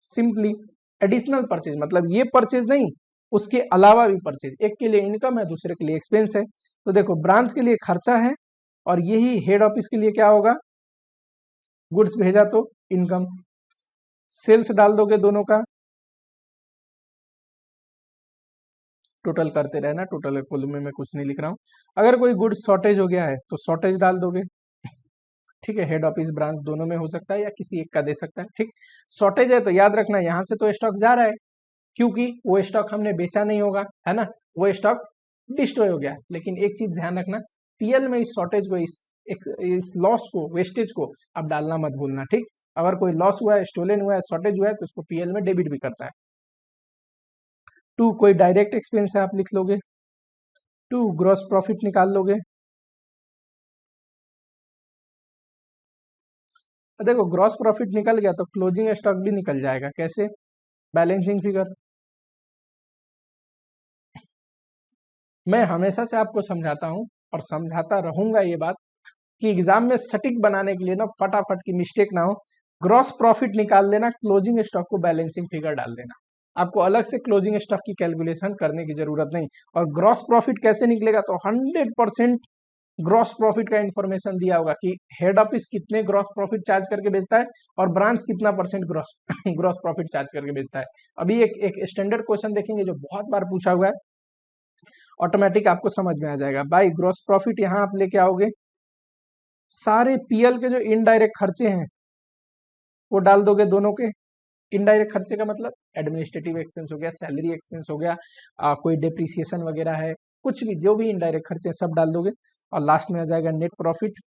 सिंपली एडिशनल परचेज, मतलब ये परचेज नहीं, उसके अलावा भी परचेज, एक के लिए इनकम है दूसरे के लिए एक्सपेंस है। तो देखो ब्रांच के लिए खर्चा है और यही हेड ऑफिस के लिए क्या होगा, गुड्स भेजा तो इनकम, सेल्स डाल दोगे दोनों का, टोटल करते रहना, टोटल कॉलम में मैं कुछ नहीं लिख रहा हूं। अगर कोई गुड्स शॉर्टेज हो गया है तो शॉर्टेज डाल दोगे, ठीक है, हेड ऑफिस ब्रांच दोनों में हो सकता है या किसी एक का दे सकता है, ठीक। शॉर्टेज है तो याद रखना यहां से तो स्टॉक जा रहा है, क्योंकि वो स्टॉक हमने बेचा नहीं होगा, है ना, वो स्टॉक डिस्ट्रॉय हो गया। लेकिन एक चीज ध्यान रखना, पीएल में इस शॉर्टेज को, इस लॉस को, वेस्टेज को अब डालना मत भूलना, ठीक। अगर कोई लॉस हुआ है, स्टोलन हुआ है, शॉर्टेज हुआ है तो उसको पीएल में डेबिट भी करता है। टू, कोई डायरेक्ट एक्सपेंस है आप लिख लोगे, टू ग्रॉस प्रॉफिट निकाल लोगे। देखो ग्रॉस प्रॉफिट निकल गया तो क्लोजिंग स्टॉक भी निकल जाएगा, कैसे, बैलेंसिंग फिगर। मैं हमेशा से आपको समझाता हूं और समझाता रहूंगा ये बात कि एग्जाम में सटीक बनाने के लिए ना, फटाफट की मिस्टेक ना हो, ग्रॉस प्रॉफिट निकाल लेना, क्लोजिंग स्टॉक को बैलेंसिंग फिगर डाल देना, आपको अलग से क्लोजिंग स्टॉक की कैलकुलेशन करने की जरूरत नहीं। और ग्रॉस प्रॉफिट कैसे निकलेगा, तो 100% ग्रॉस प्रॉफिट का इंफॉर्मेशन दिया होगा कि हेड ऑफिस कितने ग्रॉस प्रॉफिट चार्ज करके बेचता है और ब्रांच कितना percent gross gross profit charge करके बेचता है। अभी एक स्टैंडर्ड क्वेश्चन देखेंगे जो बहुत बार पूछा हुआ है, ऑटोमेटिक आपको समझ में आ जाएगा। बाई ग्रॉस प्रॉफिट यहां आप लेके आओगे, सारे पीएल के जो इनडायरेक्ट खर्चे हैं वो डाल दोगे दोनों के। इनडायरेक्ट खर्चे का मतलब एडमिनिस्ट्रेटिव एक्सपेंस हो गया, सैलरी एक्सपेंस हो गया, कोई डिप्रिसिएशन वगैरह है, कुछ भी जो भी इनडायरेक्ट खर्चे हैं सब डाल दोगे और लास्ट में आ जाएगा नेट प्रॉफिट।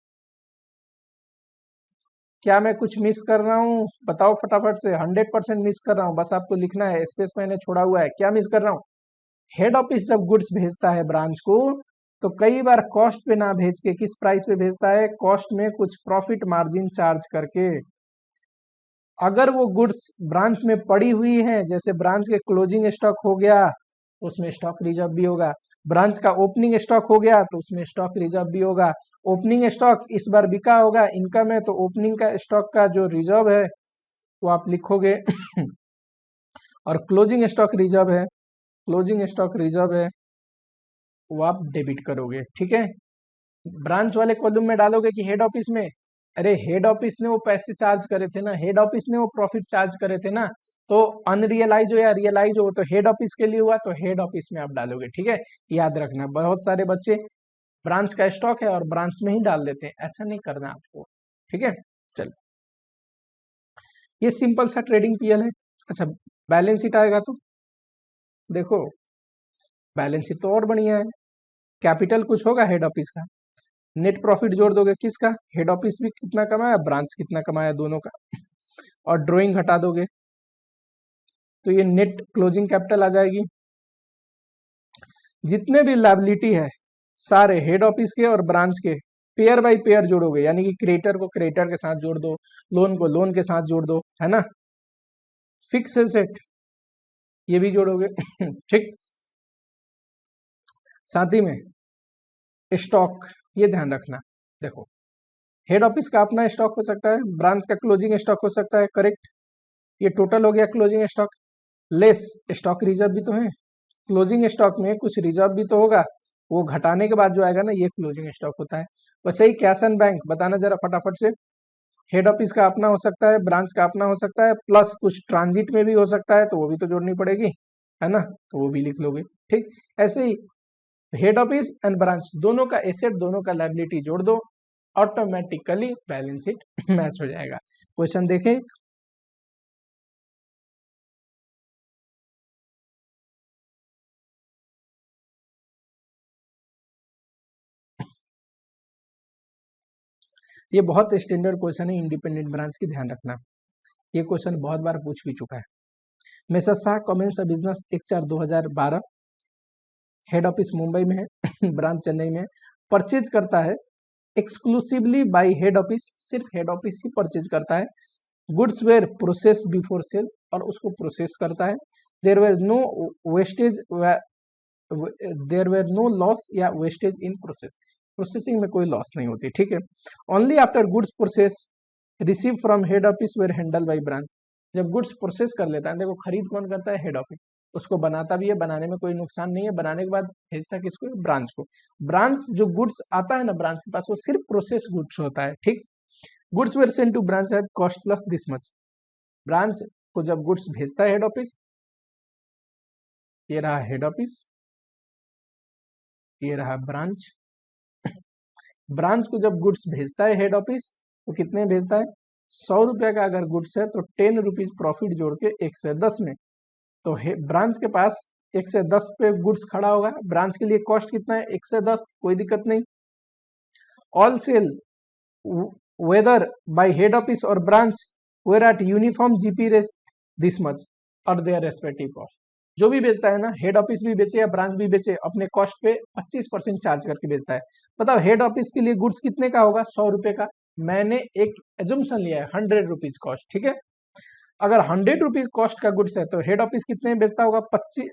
क्या मैं कुछ मिस कर रहा हूँ, बताओ फटाफट से, 100% मिस कर रहा हूँ, बस आपको लिखना है, स्पेस मैंने छोड़ा हुआ है, क्या मिस कर रहा हूँ। हेड ऑफिस जब गुड्स भेजता है ब्रांच को, तो कई बार कॉस्ट पे ना भेज के किस प्राइस पे भेजता है, कॉस्ट में कुछ प्रॉफिट मार्जिन चार्ज करके। अगर वो गुड्स ब्रांच में पड़ी हुई हैं, जैसे ब्रांच के क्लोजिंग स्टॉक हो गया, उसमें स्टॉक रिजर्व भी होगा, ब्रांच का ओपनिंग स्टॉक हो गया तो उसमें स्टॉक रिजर्व भी होगा। ओपनिंग स्टॉक इस बार बिका होगा, इनकम है, तो ओपनिंग का स्टॉक का जो रिजर्व है वो आप लिखोगे और क्लोजिंग स्टॉक रिजर्व है, क्लोजिंग स्टॉक रिजर्व है, वो आप डेबिट करोगे, ठीक है। ब्रांच वाले कॉलम में डालोगे कि हेड ऑफिस में, अरे हेड ऑफिस ने वो पैसे चार्ज करे थे ना, हेड ऑफिस ने वो प्रॉफिट चार्ज करे थे ना, तो अनरियलाइज हो या रियलाइज हो तो हेड ऑफिस के लिए हुआ तो हेड ऑफिस में आप डालोगे, ठीक है। याद रखना, बहुत सारे बच्चे ब्रांच का स्टॉक है और ब्रांच में ही डाल देते हैं, ऐसा नहीं करना आपको, ठीक है। चलो, ये सिंपल सा ट्रेडिंग पीएल है। अच्छा, बैलेंस शीट आएगा तो देखो, बैलेंस शीट तो और बढ़िया है, कैपिटल कुछ होगा हेड ऑफिस का, नेट प्रॉफिट जोड़ दोगे किसका, हेड ऑफिस भी कितना कमाया, ब्रांच कितना कमाया, दोनों का, और ड्राइंग हटा दोगे तो ये नेट क्लोजिंग कैपिटल आ जाएगी। जितने भी लायबिलिटी है सारे हेड ऑफिस के और ब्रांच के पेयर बाय पेयर जोड़ोगे, यानी कि क्रेडिटर को क्रेडिटर के साथ जोड़ दो, लोन को लोन के साथ जोड़ दो, है ना। फिक्स एसेट ये भी जोड़ोगे ठीक। साथ ही में स्टॉक, ये ध्यान रखना, देखो हेड ऑफिस का अपना स्टॉक हो सकता है, ब्रांच का क्लोजिंग स्टॉक हो सकता है, करेक्ट। ये टोटल हो गया closing stock, less stock reserve भी तो है, क्लोजिंग स्टॉक में कुछ रिजर्व भी तो होगा, वो घटाने के बाद जो आएगा ना, ये क्लोजिंग स्टॉक होता है। वैसे ही कैश एंड बैंक, बताना जरा फटाफट से, हेड ऑफिस का अपना हो सकता है, ब्रांच का अपना हो सकता है, प्लस कुछ ट्रांजिट में भी हो सकता है तो वो भी तो जोड़नी पड़ेगी, है ना, तो वो भी लिख लोगे, ठीक। ऐसे ही हेड ऑफिस एंड ब्रांच दोनों का एसेट, दोनों का लायबिलिटी जोड़ दो, ऑटोमेटिकली बैलेंस शीट मैच हो जाएगा। क्वेश्चन देखें, ये बहुत स्टैंडर्ड क्वेश्चन है इंडिपेंडेंट ब्रांच की, ध्यान रखना। ये क्वेश्चन बहुत बार पूछ भी चुका है। Mrs Shah commence a business 1/4/2012, head office Mumbai में है ब्रांच चेन्नई में, परचेज करता है एक्सक्लूसिवली बाय हेड ऑफिस, सिर्फ हेड ऑफिस ही परचेज करता है। Goods were process before sale, और उसको प्रोसेस करता है। There were no wastage, there were no loss या वेस्टेज इन प्रोसेस, प्रोसेसिंग में कोई लॉस नहीं होती, ठीक है। Only after goods process receive from head office where handle by branch, जब गुड्स प्रोसेस कर लेता है, देखो खरीद कौन करता है, हेड ऑफिस, उसको बनाता भी है, बनाने में कोई नुकसान नहीं है, बनाने के बाद भेजता किसको, ब्रांच को। ब्रांच जो गुड्स आता है ना ब्रांच के पास, वो सिर्फ प्रोसेस गुड्स होता है, ठीक। Goods were send to branch at cost plus this much, branch को जब गुड्स भेजता है हेड ऑफिस, ये रहा हेड ऑफिस, ये रहा ब्रांच, ब्रांच को जब गुड्स भेजता है हेड ऑफिस तो कितने भेजता है, 100 रुपये का अगर गुड्स है तो 10 रुपीज प्रॉफिट जोड़ के 1 से 10 में, तो ब्रांच के पास 1 से 10 पे गुड्स खड़ा होगा। ब्रांच के लिए कॉस्ट कितना है, 1 से 10, कोई दिक्कत नहीं। All sale whether by head office और branch were at uniform GP rate this much और देयर रेस्पेक्टिव कॉस्ट, जो भी बेचता है ना, हेड ऑफिस भी बेचे या ब्रांच भी बेचे, अपने कॉस्ट पे 25% चार्ज करके बेचता है। बताओ हेड ऑफिस के लिए गुड्स कितने का होगा, 100 रुपए का, मैंने एक एजम्पशन लिया है 100 रुपीज कॉस्ट, ठीक है। अगर 100 रुपीज कॉस्ट का गुड्स है तो हेड ऑफिस कितने में बेचता होगा, 25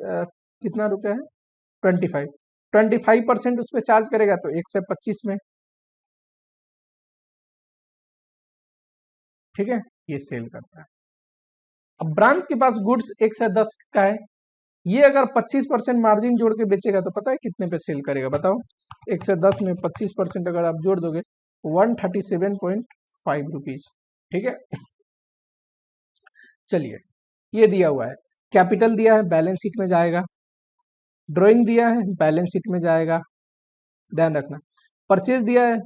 कितना रुपया है, 25% उस पर चार्ज करेगा तो 1 से 25 में, ठीक है, ये सेल करता है। अब ब्रांच के पास गुड्स 1 से 10 का है, ये अगर 25% मार्जिन जोड़ के बेचेगा तो पता है कितने पे सेल करेगा, बताओ। 1 से 10 में 25% अगर आप जोड़ दोगे 137.5 रुपीज, ठीक है। चलिए, ये दिया हुआ है, कैपिटल दिया है, बैलेंस शीट में जाएगा, ड्राइंग दिया है, बैलेंस शीट में जाएगा, ध्यान रखना। परचेज दिया है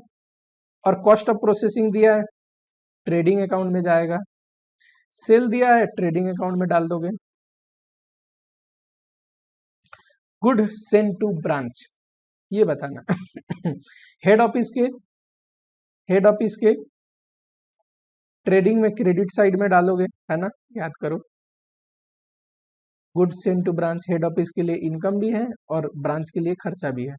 और कॉस्ट ऑफ प्रोसेसिंग दिया है, ट्रेडिंग अकाउंट में जाएगा। सेल दिया है, ट्रेडिंग अकाउंट में डाल दोगे। गुड सेंड टू ब्रांच, ये बताना हेड ऑफिस के ट्रेडिंग में क्रेडिट साइड में डालोगे, है ना, याद करो। Good send to branch, head office के लिए इनकम भी है और ब्रांच के लिए खर्चा भी है।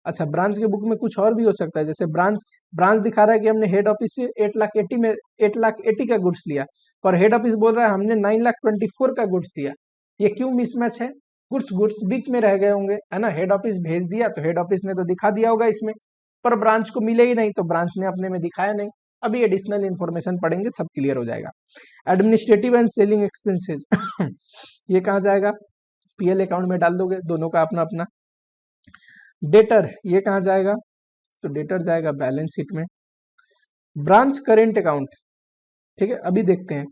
अच्छा, ब्रांच के बुक में कुछ और भी हो सकता है, जैसे ब्रांच दिखा रहा है कि हमने हेड ऑफिस से 8,80,000 का गुड्स लिया, पर हेड ऑफिस बोल रहा है हमने 9,24,000 का गुड्स लिया। ये क्यों मिसमैच है, गुड्स बीच में रह गए होंगे, है ना। हेड ऑफिस भेज दिया तो हेड ऑफिस ने तो दिखा दिया होगा इसमें, पर ब्रांच को मिले ही नहीं तो ब्रांच ने अपने में दिखाया नहीं। अभी एडिशनल इन्फॉर्मेशन पढ़ेंगे, सब क्लियर हो जाएगा। एडमिनिस्ट्रेटिव एंड सेलिंग एक्सपेंसेस ये कहाँ जाएगा, पीएल अकाउंट में डाल दोगे, दोनों का अपना अपना। डेटर ये कहाँ जाएगा, तो डेटर जाएगा बैलेंस शीट में। ब्रांच करेंट अकाउंट, ठीक है, अभी देखते हैं।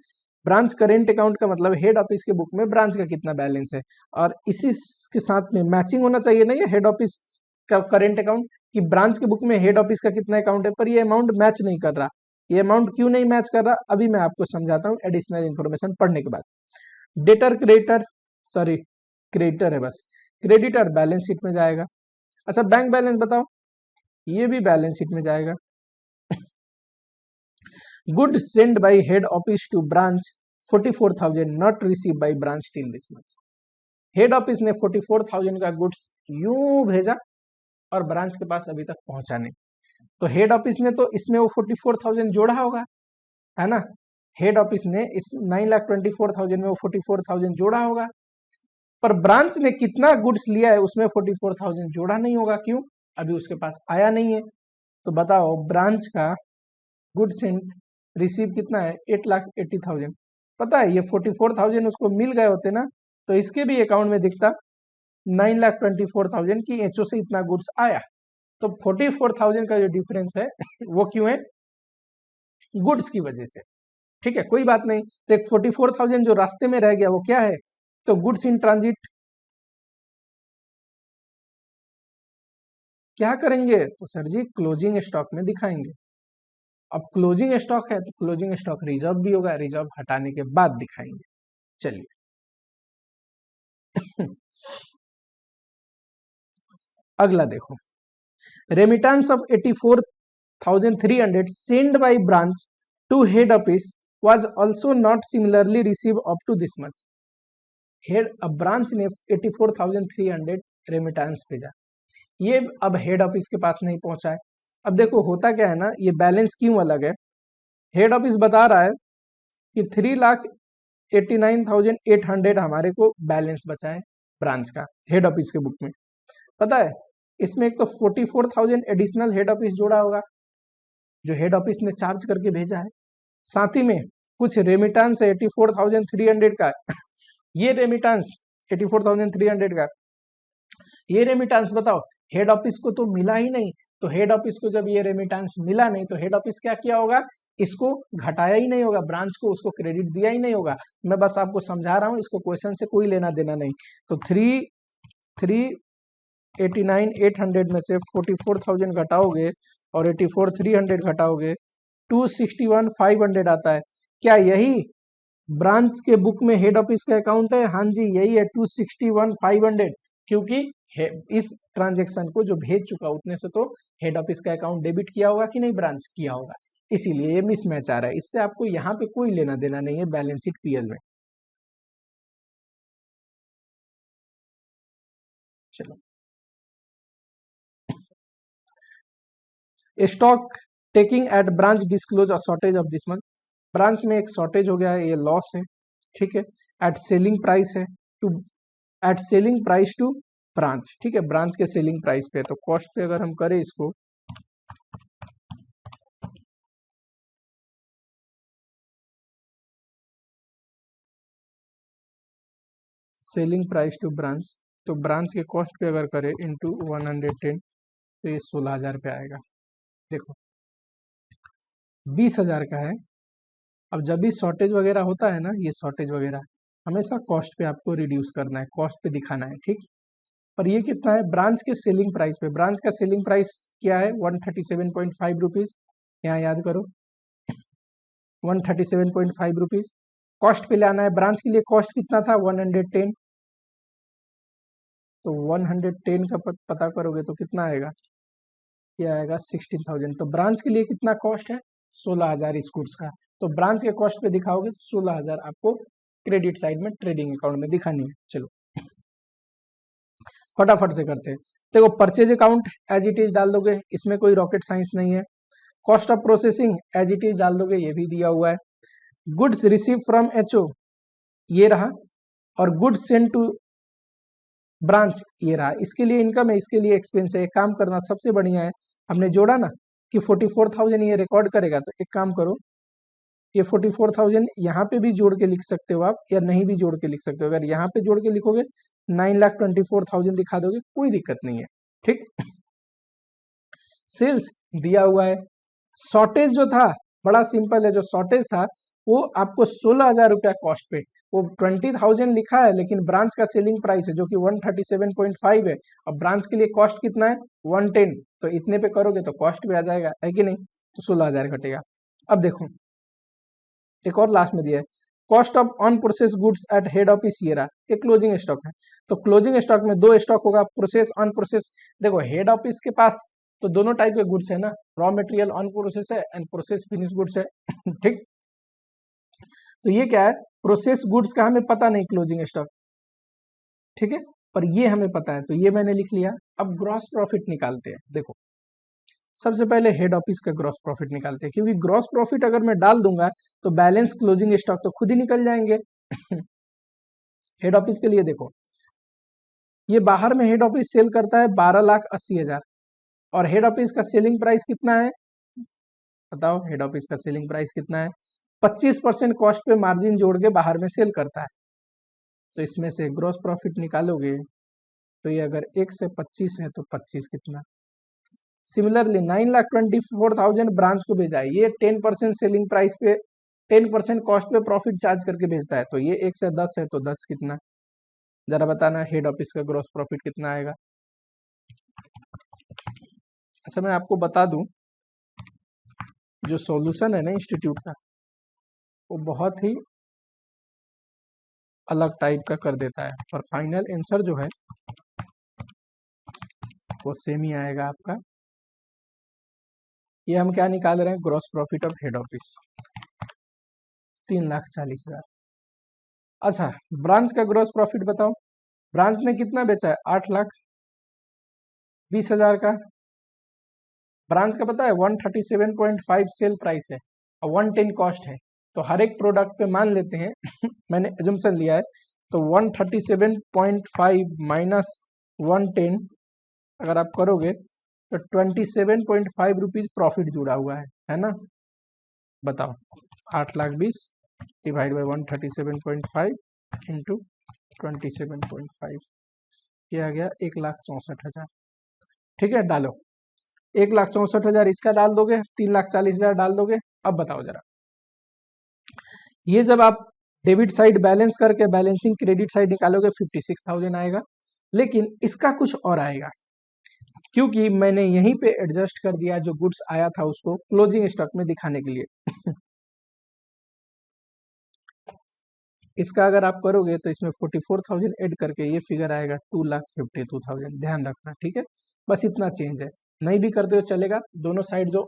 ब्रांच करेंट अकाउंट का मतलब हेड ऑफिस के बुक में ब्रांच का कितना बैलेंस है, और इसी के साथ में मैचिंग होना चाहिए ना ये हेड ऑफिस का करेंट अकाउंट, कि ब्रांच के बुक में हेड ऑफिस का कितना अकाउंट है, पर ये अमाउंट मैच नहीं कर रहा। ये अमाउंट क्यों नहीं मैच कर रहा, अभी मैं आपको समझाता हूँ एडिशनल इन्फॉर्मेशन पढ़ने के बाद। डेटर क्रेडिटर, सॉरी क्रेडिटर है बस, क्रेडिटर बैलेंस शीट में जाएगा। अच्छा, बैंक बैलेंस बताओ, ये भी बैलेंस शीट में जाएगा। Good send by head office to branch 44,000 not receive by branch till this much, head office ने 44,000 का गुड्स यूं भेजा और ब्रांच के पास अभी तक पहुंचा नहीं, तो हेड ऑफिस ने तो इसमें वो 44,000 जोड़ा होगा, है ना। हेड ऑफिस ने इस 9,24,000 में वो 44,000 जोड़ा होगा, पर ब्रांच ने कितना गुड्स लिया है उसमें 44,000 जोड़ा नहीं होगा, क्यों, अभी उसके पास आया नहीं है। तो बताओ ब्रांच का गुड सेंड रिसीव कितना है, 8,80,000। पता है ये 44,000 उसको मिल गए होते ना, तो इसके भी अकाउंट में दिखता 9,24,000 की एचओ से इतना गुड्स आया। तो 44,000 का जो डिफरेंस है वो क्यों है, गुड्स की वजह से, ठीक है, कोई बात नहीं। तो एक 44,000 जो रास्ते में रह गया वो क्या है, तो गुड्स इन ट्रांजिट। क्या करेंगे, तो सर जी क्लोजिंग स्टॉक में दिखाएंगे। अब क्लोजिंग स्टॉक है तो क्लोजिंग स्टॉक रिजर्व भी होगा, रिजर्व हटाने के बाद दिखाएंगे। चलिए अगला देखो, remittance of 4,300 sent by branch to head office was also not similarly received up to this month. Head अब ब्रांच ने 84,300 रेमिटेंस भेजा, ये अब हेड ऑफिस के पास नहीं पहुंचा है। अब देखो होता क्या है ना, ये बैलेंस क्यों अलग है, हेड ऑफिस बता रहा है कि 3,89,800 हमारे को बैलेंस बचा है ब्रांच का हेड ऑफिस के बुक में। पता है इसमें एक तो 44,000 एडिशनल हेड ऑफिस जोड़ा होगा जो हेड ऑफिस ने चार्ज करके भेजा है, साथ ही में कुछ रेमिटेंस है 84,300 का ये रेमिटेंस 84,300 का ये रेमिटेंस बताओ हेड ऑफिस को तो मिला ही नहीं, तो हेड ऑफिस को जब ये रेमिटेंस मिला नहीं तो हेड ऑफिस क्या किया होगा, इसको घटाया ही नहीं होगा, ब्रांच को उसको क्रेडिट दिया ही नहीं होगा। मैं बस आपको समझा रहा हूं, इसको क्वेश्चन से कोई लेना देना नहीं। तो 3,89,800 में से 44,000 घटाओगे और 84,300 घटाओगे 261,500 आता है। क्या यही ब्रांच के बुक में हेड ऑफिस का अकाउंट है? हाँ जी यही है 261,500, क्योंकि इस ट्रांजेक्शन को जो भेज चुका उतने से तो हेड ऑफिस का अकाउंट डेबिट किया होगा कि नहीं, ब्रांच किया होगा, इसीलिए ये मिसमैच आ रहा है। इससे आपको यहाँ पे कोई लेना देना नहीं है बैलेंस शीट पीएल में। चलो stock taking at branch disclose a shortage of this month, branch में एक शॉर्टेज हो गया है, ये लॉस है, ठीक है। एट सेलिंग प्राइस है to at selling price to branch, ठीक है, ब्रांच के सेलिंग प्राइस पे। तो कॉस्ट पे अगर हम करें इसको, सेलिंग प्राइस टू ब्रांच, तो ब्रांच के कॉस्ट पे अगर करें इंटू 110 तो ये 16,000 पे आएगा। देखो 20,000 का है। अब जब भी शॉर्टेज वगैरह होता है ना, ये शॉर्टेज वगैरह हमेशा कॉस्ट पे आपको रिड्यूस करना है, कॉस्ट पे दिखाना है, ठीक। पर ये कितना है ब्रांच के सेलिंग प्राइस पे, ब्रांच का सेलिंग प्राइस क्या है 137.5 रुपीज, यहाँ याद करो 137.5 रुपीज। कॉस्ट पे लाना है, ब्रांच के लिए कॉस्ट कितना था 110, तो 110 का पता करोगे तो कितना आएगा, ये आएगा 16,000। तो ब्रांच के लिए कितना कॉस्ट है 16,000 इस गुड्स का, तो ब्रांच के कॉस्ट पे दिखाओगे तो 16,000 आपको क्रेडिट साइड में ट्रेडिंग अकाउंट में दिखानी है। चलो फटाफट से करते हैं। देखो purchase account as it is डाल दोगे, इसमें कोई रॉकेट साइंस नहीं है। Cost of processing as it is डाल दोगे, ये भी दिया हुआ है। गुड्स रिसीव फ्रॉम एचओ ये रहा, और गुड्स सेंड टू ब्रांच ये रहा। इसके लिए इनकम है, इसके लिए एक्सपेंस है। एक काम करना सबसे बढ़िया है, हमने जोड़ा ना कि 44,000 ये रिकॉर्ड करेगा, तो एक काम करो ये 44,000 यहाँ पे भी जोड़ के लिख सकते हो आप, या नहीं भी जोड़ के लिख सकते हो। अगर यहाँ पे जोड़ के लिखोगे 9,24,000 दिखा दोगे, कोई दिक्कत नहीं है, ठीक। सेल्स दिया हुआ है। शॉर्टेज जो था बड़ा सिंपल है, जो शॉर्टेज था वो आपको 16,000 रुपया कॉस्ट पे, वो 20,000 लिखा है, लेकिन ब्रांच का सेलिंग प्राइस है जो कि 137.5 है, और ब्रांच के लिए कॉस्ट कितना है 110, तो इतने पे करोगे तो कॉस्ट पे आ जाएगा, है कि नहीं, तो 16,000 घटेगा। अब देखो एक और लास्ट में दिया है, cost of unprocessed goods at head office ये रहा, एक क्लोजिंग स्टॉक है। तो क्लोजिंग स्टॉक में दो स्टॉक होगा, प्रोसेस अनप्रोसेस। देखो हेड ऑफिस के पास तो दोनों टाइप के गुड्स है ना, रॉ मटेरियल अनप्रोसेस है एंड प्रोसेस फिनिश गुड्स है ठीक। तो ये क्या है, प्रोसेस गुड्स का हमें पता नहीं क्लोजिंग स्टॉक, ठीक है, पर ये हमें पता है, तो ये मैंने लिख लिया। अब ग्रॉस प्रॉफिट निकालते हैं। देखो सबसे पहले हेड ऑफिस का ग्रॉस प्रॉफिट निकालते हैं, क्योंकि ग्रॉस प्रॉफिट अगर मैं डाल दूंगा तो बैलेंस क्लोजिंग स्टॉक तो खुद ही निकल जाएंगे हेड ऑफिस के लिए देखो, ये बाहर में हेड ऑफिस सेल करता है 12,80,000, और हेड ऑफिस का सेलिंग प्राइस कितना है बताओ, हेड ऑफिस का सेलिंग प्राइस कितना है, 25% कॉस्ट पे मार्जिन जोड़ के बाहर में सेल करता है। तो इसमें से ग्रॉस प्रॉफिट निकालोगे तो ये अगर 1 से 25 है तो 25 कितना, सिमिलरली 9,24,000 ब्रांच को भेजा है, ये 10% सेलिंग प्राइस पे 10% कॉस्ट पे प्रॉफिट चार्ज करके भेजता है, तो ये 1 से 10 है तो 10 कितना, जरा बताना हेड ऑफिस का ग्रॉस प्रॉफिट कितना आएगा। अच्छा मैं आपको बता दूं, जो सॉल्यूशन है ना इंस्टीट्यूट का वो बहुत ही अलग टाइप का कर देता है, और फाइनल आंसर जो है वो सेम ही आएगा आपका ये हम क्या निकाल रहे हैं, gross profit of head office 3,40,000। अच्छा, ब्रांच का ग्रॉस प्रॉफिट बताओ, ब्रांच ने कितना बेचा है, 8,20,000 का। ब्रांच का पता है 137.5 सेल प्राइस है और 110 कॉस्ट है। तो हर एक प्रोडक्ट पे मान लेते हैं मैंने एजम्पशन लिया है, तो 137.5 माइनस 110 अगर आप करोगे तो 27.5 रुपीज प्रॉफिट जुड़ा हुआ है ना। बताओ 8,20,000 डिवाइड बाई 137.5 इंटू 27.5, ये आ गया 1,64,000। ठीक है, डालो 1,64,000 इसका डाल दोगे, 3,40,000 डाल दोगे। अब बताओ जरा, ये जब आप डेबिट साइड बैलेंस करके बैलेंसिंग क्रेडिट साइड निकालोगे 56,000 आएगा, लेकिन इसका कुछ और आएगा, क्योंकि मैंने यहीं पे एडजस्ट कर दिया जो गुड्स आया था उसको क्लोजिंग स्टॉक में दिखाने के लिए। इसका अगर आप करोगे तो इसमें 44,000 ऐड करके ये फिगर आएगा 2,52,000। ध्यान रखना, ठीक है, बस इतना चेंज है। नहीं भी करते हो चलेगा, दोनों साइड जो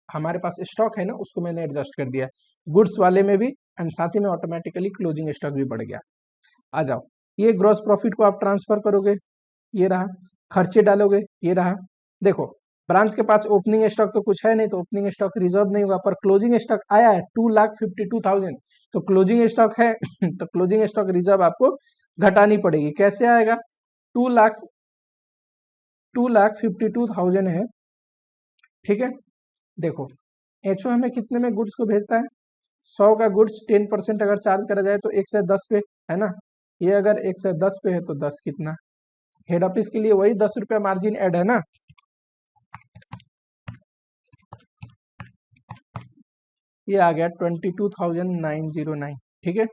हमारे पास स्टॉक है ना उसको मैंने एडजस्ट कर दिया, गुड्स वाले में भी एंड साथ ही में ऑटोमेटिकली क्लोजिंग स्टॉक भी बढ़ गया। आ जाओ, ये ग्रॉस प्रॉफिट को आप ट्रांसफर करोगे, ये रहा, खर्चे डालोगे, ये रहा। देखो ब्रांच के पास ओपनिंग स्टॉक तो कुछ है नहीं, तो ओपनिंग स्टॉक रिजर्व नहीं होगा, पर क्लोजिंग स्टॉक आया है 2,52,000, तो क्लोजिंग स्टॉक है तो क्लोजिंग स्टॉक रिजर्व आपको घटानी पड़ेगी। कैसे आएगा, 2,52,000 है, ठीक है। देखो एचओ हमें कितने में गुड्स को भेजता है, 100 का गुड्स 10% अगर चार्ज करा जाए तो 110 पे है ना, ये अगर 110 पे है तो 10 कितना, हेड ऑफिस के लिए वही 10 रुपया मार्जिन ऐड है ना। ये आ गया 22,909, ठीक है,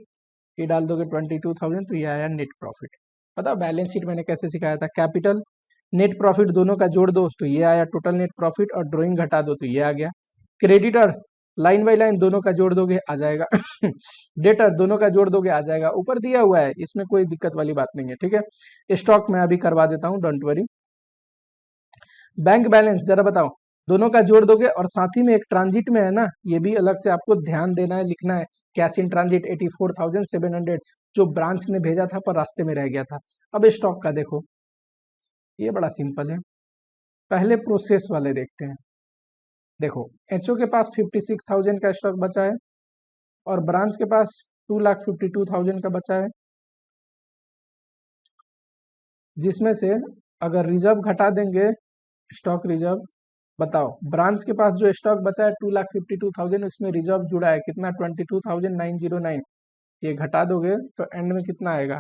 ये डाल दोगे 22,000 तो ये आया नेट प्रॉफिट। पता बैलेंस शीट मैंने कैसे सिखाया था, कैपिटल नेट प्रॉफिट दोनों का जोड़ दो तो ये आया टोटल नेट प्रॉफिट, और ड्राइंग घटा दो तो ये आ गया। क्रेडिटर लाइन बाई लाइन दोनों का जोड़ दोगे आ जाएगा डेटर दोनों का जोड़ दोगे आ जाएगा, ऊपर दिया हुआ है, इसमें कोई दिक्कत वाली बात नहीं है, ठीक है। स्टॉक मैं अभी करवा देता हूँ, डोंट वरी। बैंक बैलेंस जरा बताओ, दोनों का जोड़ दोगे, और साथ ही में एक ट्रांजिट में है ना, ये भी अलग से आपको ध्यान देना है, लिखना है, कैश इन ट्रांजिट 84,700 जो ब्रांच ने भेजा था पर रास्ते में रह गया था। अब स्टॉक का देखो, ये बड़ा सिंपल है, पहले प्रोसेस वाले देखते हैं। देखो एचओ के पास 56,000 का स्टॉक बचा है और ब्रांच के पास 2,52,000 का बचा है, जिसमें से अगर रिजर्व घटा देंगे, स्टॉक रिजर्व, बताओ ब्रांच के पास जो स्टॉक बचा है 2,52,000, उसमें रिजर्व जुड़ा है कितना, 22,909, ये घटा दोगे तो एंड में कितना आएगा,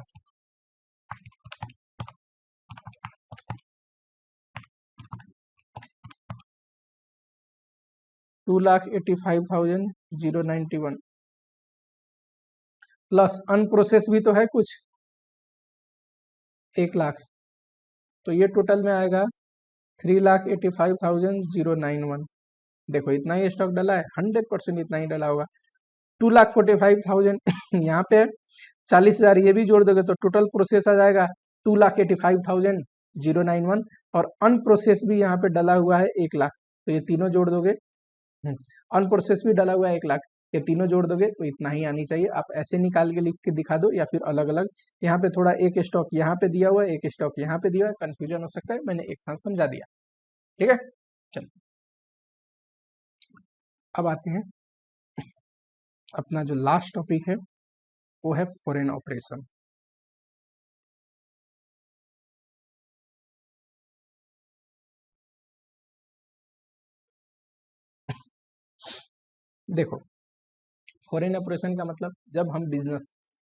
2,85,091 प्लस अनप्रोसेस भी तो है कुछ 1,00,000, तो ये टोटल में आएगा 3,85,091। देखो इतना ही स्टॉक डला है, 100% इतना ही डला होगा। 2,45,000 यहाँ पे 40,000 ये भी जोड़ दोगे तो टोटल प्रोसेस आ जाएगा 2,85,091, और अनप्रोसेस भी यहाँ पे डला हुआ है 1,00,000, तो ये तीनों जोड़ दोगे, अनप्रोसेस भी डला हुआ है 1,00,000, ये तीनों जोड़ दोगे तो इतना ही आनी चाहिए। आप ऐसे निकाल के लिख के दिखा दो या फिर अलग अलग, यहाँ पे थोड़ा एक स्टॉक यहाँ पे दिया हुआ है, एक स्टॉक यहाँ पे दिया हुआ है, कंफ्यूजन हो सकता है, मैंने एक साथ समझा दिया, ठीक है। चलो अब आते हैं, अपना जो लास्ट टॉपिक है वो है फॉरेन ऑपरेशन। देखो फॉरेन ऑपरेशन का मतलब, जब हम बिजनेस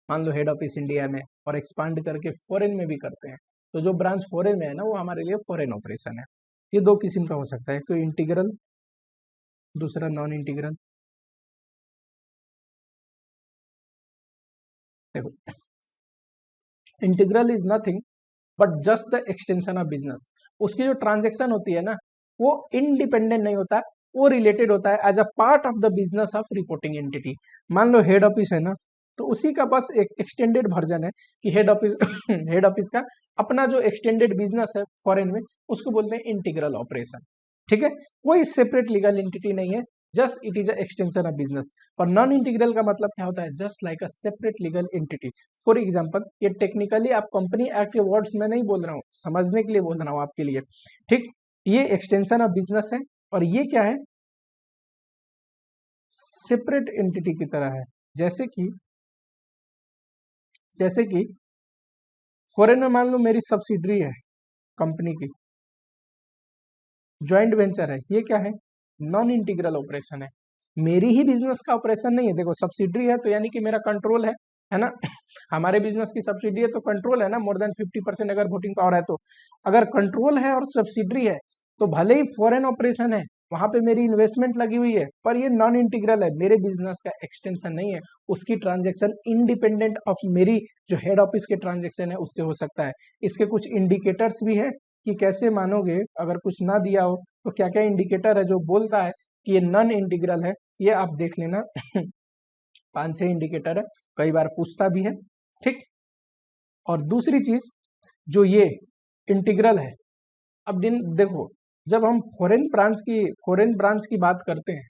मान लो हेड ऑफिस इंडिया में और एक्सपांड करके फॉरेन में भी करते हैं, तो जो ब्रांच फॉरेन में है ना वो हमारे लिए फॉरेन ऑपरेशन है। ये दो किस्म का हो सकता है, एक तो इंटीग्रल, दूसरा नॉन इंटीग्रल। देखो integral is nothing but just the extension of business, उसकी जो ट्रांजेक्शन होती है ना वो इंडिपेंडेंट नहीं होता, वो रिलेटेड होता है as a part of the business of reporting entity. मान लो हेड ऑफिस है ना, तो उसी का बस एक एक्सटेंडेड वर्जन है कि हेड ऑफिस हेड ऑफिस का अपना जो एक्सटेंडेड बिजनेस है फॉरेन में, उसको बोलते हैं इंटीग्रल ऑपरेशन। ठीक है, कोई सेपरेट लीगल एंटिटी नहीं है, just it is a extension of business. और नॉन इंटीग्रल का मतलब क्या होता है, just like a separate legal entity. For example, ये टेक्निकली आप कंपनी एक्ट के वर्ड्स में नहीं बोल रहा हूँ, समझने के लिए बोल रहा हूँ आपके लिए, ठीक। ये एक्सटेंशन ऑफ बिजनेस है और ये क्या है, सेपरेट एंटिटी की तरह है। जैसे कि फॉरेन में मान लो मेरी सब्सिडरी है कंपनी की, ज्वाइंट वेंचर है, ये क्या है, नॉन इंटीग्रल ऑपरेशन है, मेरी ही बिजनेस का ऑपरेशन नहीं है। देखो सब्सिडरी है तो यानी कि मेरा कंट्रोल है ना हमारे बिजनेस की सब्सिडी है तो कंट्रोल है ना, मोर देन 50% अगर वोटिंग पावर है तो। अगर कंट्रोल है और सब्सिडरी है तो भले ही फॉरेन ऑपरेशन है, वहां पे मेरी इन्वेस्टमेंट लगी हुई है, पर ये नॉन इंटीग्रल है, मेरे बिजनेस का एक्सटेंशन नहीं है, उसकी ट्रांजेक्शन इंडिपेंडेंट ऑफ मेरी जो हेड ऑफिस के ट्रांजेक्शन है उससे हो सकता है। इसके कुछ इंडिकेटर्स भी है कि कैसे मानोगे, अगर कुछ ना दिया हो तो क्या क्या इंडिकेटर है जो बोलता है कि ये नॉन इंटीग्रल है, ये आप देख लेना 5-6 इंडिकेटर है, कई बार पूछता भी है, ठीक। और दूसरी चीज जो ये इंटीग्रल है, अब दिन देखो, जब हम फॉरेन ब्रांच की बात करते हैं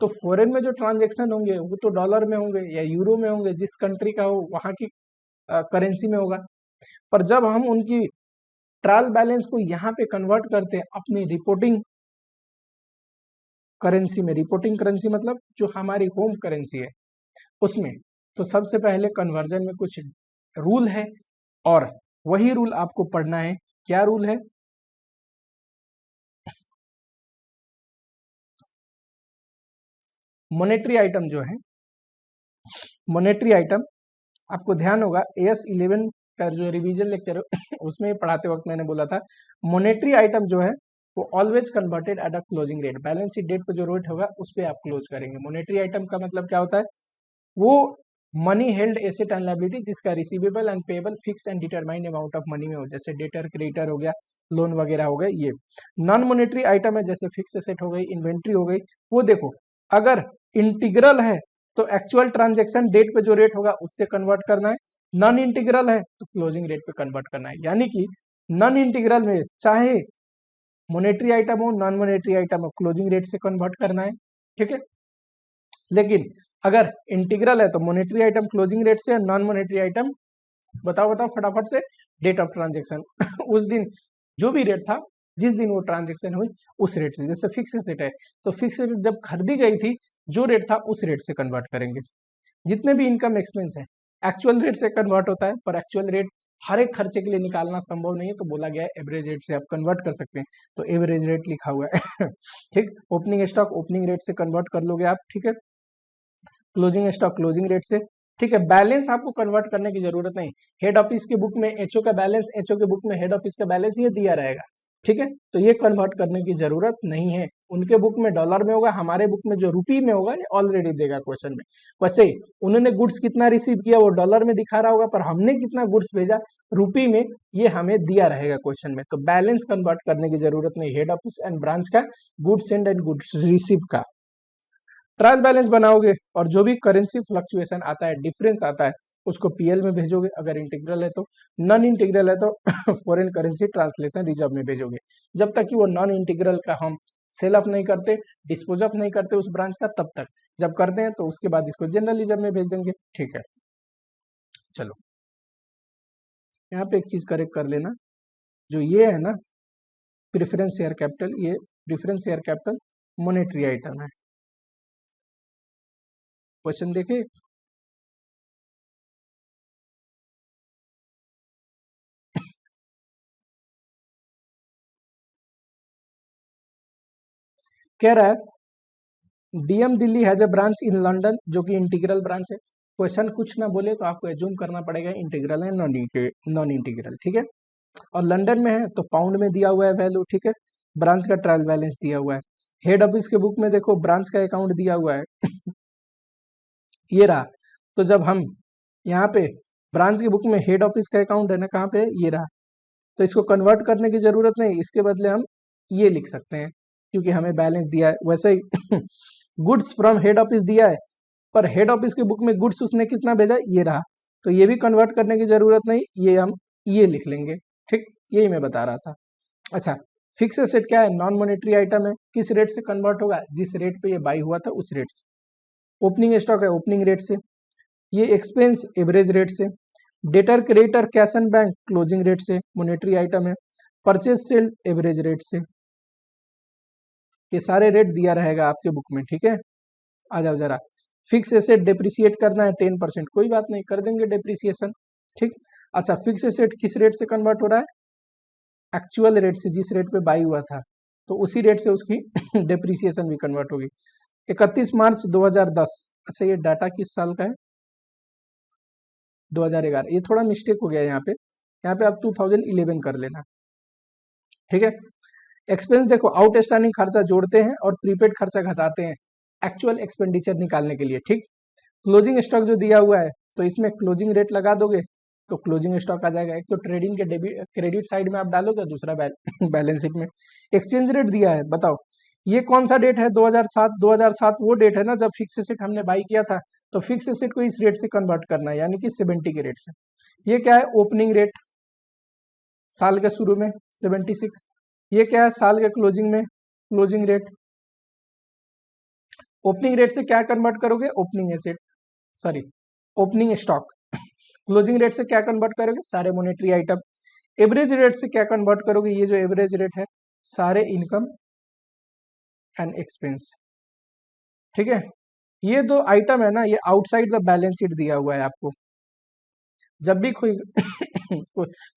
तो फॉरेन में जो ट्रांजेक्शन होंगे वो तो डॉलर में होंगे या यूरो में होंगे, जिस कंट्री का हो वहां की करेंसी में होगा। पर जब हम उनकी ट्रायल बैलेंस को यहाँ पे कन्वर्ट करते हैं अपनी रिपोर्टिंग करेंसी में, रिपोर्टिंग करेंसी मतलब जो हमारी होम करेंसी है उसमें, तो सबसे पहले कन्वर्जन में कुछ रूल है और वही रूल आपको पढ़ना है। क्या रूल है, मॉनेटरी आइटम जो है, मॉनेटरी आइटम आपको ध्यान होगा AS11 का जो रिवीजन लेक्चर है उसमें पढ़ाते वक्त मैंने बोला था, मॉनेटरी आइटम जो है वो always converted at a closing rate, balance sheet date पर जो रेट होगा उस पर आप क्लोज करेंगे। मॉनेटरी आइटम का मतलब क्या होता है, वो money held asset and liability जिसका receivable and payable fix and determined amount of money में हो, जैसे डेटर क्रेडिटर हो गया, लोन वगैरह हो गए। ये नॉन मॉनेटरी आइटम है, जैसे फिक्स एसेट हो गई, इन्वेंट्री हो गई। वो देखो अगर इंटीग्रल है तो एक्चुअल ट्रांजेक्शन डेट पे जो रेट होगा उससे कन्वर्ट करना है, नॉन इंटीग्रल है तो क्लोजिंग रेट पे कन्वर्ट करना है। यानी कि नॉन इंटीग्रल में चाहे मॉनेटरी आइटम हो, नॉन मॉनेटरी आइटम हो, क्लोजिंग रेट से कन्वर्ट करना है, ठीक है। लेकिन अगर इंटीग्रल है तो मॉनेटरी आइटम क्लोजिंग रेट से, नॉन मॉनेटरी आइटम बताओ फटाफट से, डेट ऑफ ट्रांजेक्शन उस दिन जो भी रेट था, जिस दिन वो ट्रांजेक्शन हुई उस रेट से। जैसे फिक्स रेट है तो फिक्स रेट जब खरीदी गई थी जो रेट था उस रेट से कन्वर्ट करेंगे। जितने भी इनकम एक्सपेंस है एक्चुअल रेट से कन्वर्ट होता है, पर एक्चुअल रेट हर एक खर्चे के लिए निकालना संभव नहीं है, तो बोला गया है एवरेज रेट से आप कन्वर्ट कर सकते हैं, तो एवरेज रेट लिखा हुआ है ठीक। ओपनिंग स्टॉक ओपनिंग रेट से कन्वर्ट कर लोगे आप, ठीक है। क्लोजिंग स्टॉक क्लोजिंग रेट से, ठीक है। बैलेंस आपको कन्वर्ट करने की जरूरत नहीं, हेड ऑफिस के बुक में एचओ का बैलेंस, एचओ के बुक में हेड ऑफिस का बैलेंस ये दिया रहेगा, ठीक है। तो ये कन्वर्ट करने की जरूरत नहीं है, उनके बुक में डॉलर में होगा, हमारे बुक में जो रुपी में होगा ये ऑलरेडी देगा क्वेश्चन में। वैसे उन्होंने गुड्स कितना रिसीव किया वो डॉलर में दिखा रहा होगा, पर हमने कितना गुड्स भेजा रुपी में ये हमें दिया रहेगा क्वेश्चन में। तो बैलेंस कन्वर्ट करने की जरूरत नहीं हेड ऑफिस एंड ब्रांच का, goods send and goods receive का। ट्रायल बैलेंस बनाओगे और जो भी करेंसी फ्लक्चुएशन आता है, डिफरेंस आता है, उसको पीएल में भेजोगे, अगर इंटीग्रल है तो, नॉन इंटीग्रल है तो फॉरेन करेंसी ट्रांसलेशन रिजर्व में भेजोगे। जब तक कि वो नॉन इंटीग्रल का हम सेल ऑफ नहीं करते, डिस्पोज ऑफ नहीं करते उस ब्रांच का, तब तक। जब करते हैं तो उसके बाद इसको जनरल रिजर्व में भेज देंगे, ठीक है। चलो यहाँ पे एक चीज करेक्ट कर लेना, जो ये है ना प्रेफरेंस शेयर कैपिटल, ये preference share capital monetary item है। क्वेश्चन देखे, कह रहा है DM Delhi has a branch in London, जो कि इंटीग्रल ब्रांच है। क्वेश्चन कुछ ना बोले तो आपको एज्यूम करना पड़ेगा इंटीग्रल है नॉन इंटीग्रल, ठीक है। और लंदन में है तो पाउंड में दिया हुआ है वैल्यू, ठीक है। ब्रांच का ट्रायल बैलेंस दिया हुआ है, हेड ऑफिस के बुक में देखो ब्रांच का अकाउंट दिया हुआ है ये रहा। तो जब हम यहाँ पे ब्रांच के बुक में हेड ऑफिस का अकाउंट है ना, कहाँ पे, ये रहा, तो इसको कन्वर्ट करने की जरूरत नहीं, इसके बदले हम ये लिख सकते हैं क्योंकि हमें बैलेंस दिया है। वैसे ही गुड्स फ्रॉम हेड ऑफिस दिया है, पर हेड ऑफिस के बुक में गुड्स उसने कितना भेजा, ये रहा, तो ये भी कन्वर्ट करने की जरूरत नहीं, ये हम ये लिख लेंगे, ठीक। यही मैं बता रहा था। अच्छा, फिक्स एसेट क्या है? नॉन मॉनेटरी आइटम है। किस रेट से कन्वर्ट होगा? जिस रेट पे ये बाई हुआ था उस रेट से। ओपनिंग स्टॉक है, ओपनिंग रेट से। ये एक्सपेंस एवरेज रेट से। Debtor creditor cash and bank closing rate से, मॉनेटरी आइटम है। परचेज सेल एवरेज रेट से। ये सारे रेट दिया रहेगा आपके बुक में, ठीक है। आ जाओ जरा, फिक्स एसेट डिप्रिसिएट करना है 10%, कोई बात नहीं, कर देंगे डिप्रिसिएशन, ठीक। अच्छा, फिक्स एसेट किस रेट से कन्वर्ट हो रहा है? एक्चुअल रेट से, जिस रेट पे बाई हुआ था तो उसी रेट से उसकी डिप्रिसिएशन भी कन्वर्ट होगी। 31 मार्च 2010। अच्छा, ये डाटा किस साल का है? 2011। ये थोड़ा मिस्टेक हो गया यहाँ पे आप 2011 कर लेना, ठीक है। एक्सपेंस देखो, आउट स्टैंडिंग खर्चा जोड़ते हैं और प्रीपेड खर्चा घटाते हैं एक्चुअल एक्सपेंडिचर निकालने के लिए, ठीक। क्लोजिंग स्टॉक जो दिया हुआ है तो इसमें क्लोजिंग रेट लगा दोगे तो क्लोजिंग स्टॉक आ जाएगा। एक तो ट्रेडिंग के डेबिट क्रेडिट साइड में आप डालोगे, दूसरा बैलेंस शीट में। एक्सचेंज रेट दिया है, बताओ ये कौन सा डेट है? 2007। 2007 वो डेट है ना जब फिक्स एसेट हमने बाई किया था, तो फिक्स एसेट को इस रेट से कन्वर्ट करना है, यानी कि 70 के रेट से। ये क्या है? ओपनिंग रेट साल के शुरू में 76। ये क्या है? साल के क्लोजिंग में क्लोजिंग रेट। ओपनिंग रेट से क्या कन्वर्ट करोगे? Opening asset, sorry opening stock. Closing rate से क्या कन्वर्ट करोगे? सारे मॉनेटरी आइटम। एवरेज रेट से क्या कन्वर्ट करोगे? ये जो एवरेज रेट है, सारे इनकम एंड एक्सपेंस, ठीक है। ये दो आइटम है ना, ये आउटसाइड द बैलेंस शीट दिया हुआ है आपको। जब भी कोई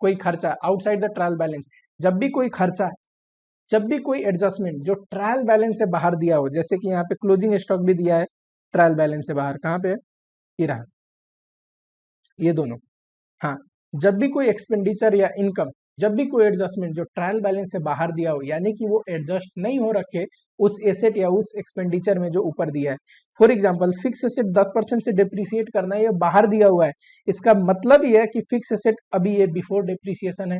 कोई खर्चा आउटसाइड द ट्रायल बैलेंस, जब भी कोई खर्चा, जब भी कोई एडजस्टमेंट जो ट्रायल बैलेंस से बाहर दिया हो, जैसे कि यहाँ पे क्लोजिंग स्टॉक भी दिया है ट्रायल बैलेंस से बाहर, कहाँ पे है? ये रहा, ये दोनों। हाँ, जब भी कोई एक्सपेंडिचर या इनकम, जब भी कोई एडजस्टमेंट जो ट्रायल बैलेंस से बाहर दिया हो, यानी कि वो एडजस्ट नहीं हो रखे उस एसेट या उस एक्सपेंडिचर में जो ऊपर दिया है। फॉर एग्जांपल, फिक्स एसेट 10% से डिप्रिसिएट करना है, ये बाहर दिया हुआ है। इसका मतलब ये है कि फिक्स एसेट अभी ये बिफोर डिप्रिसिएशन है।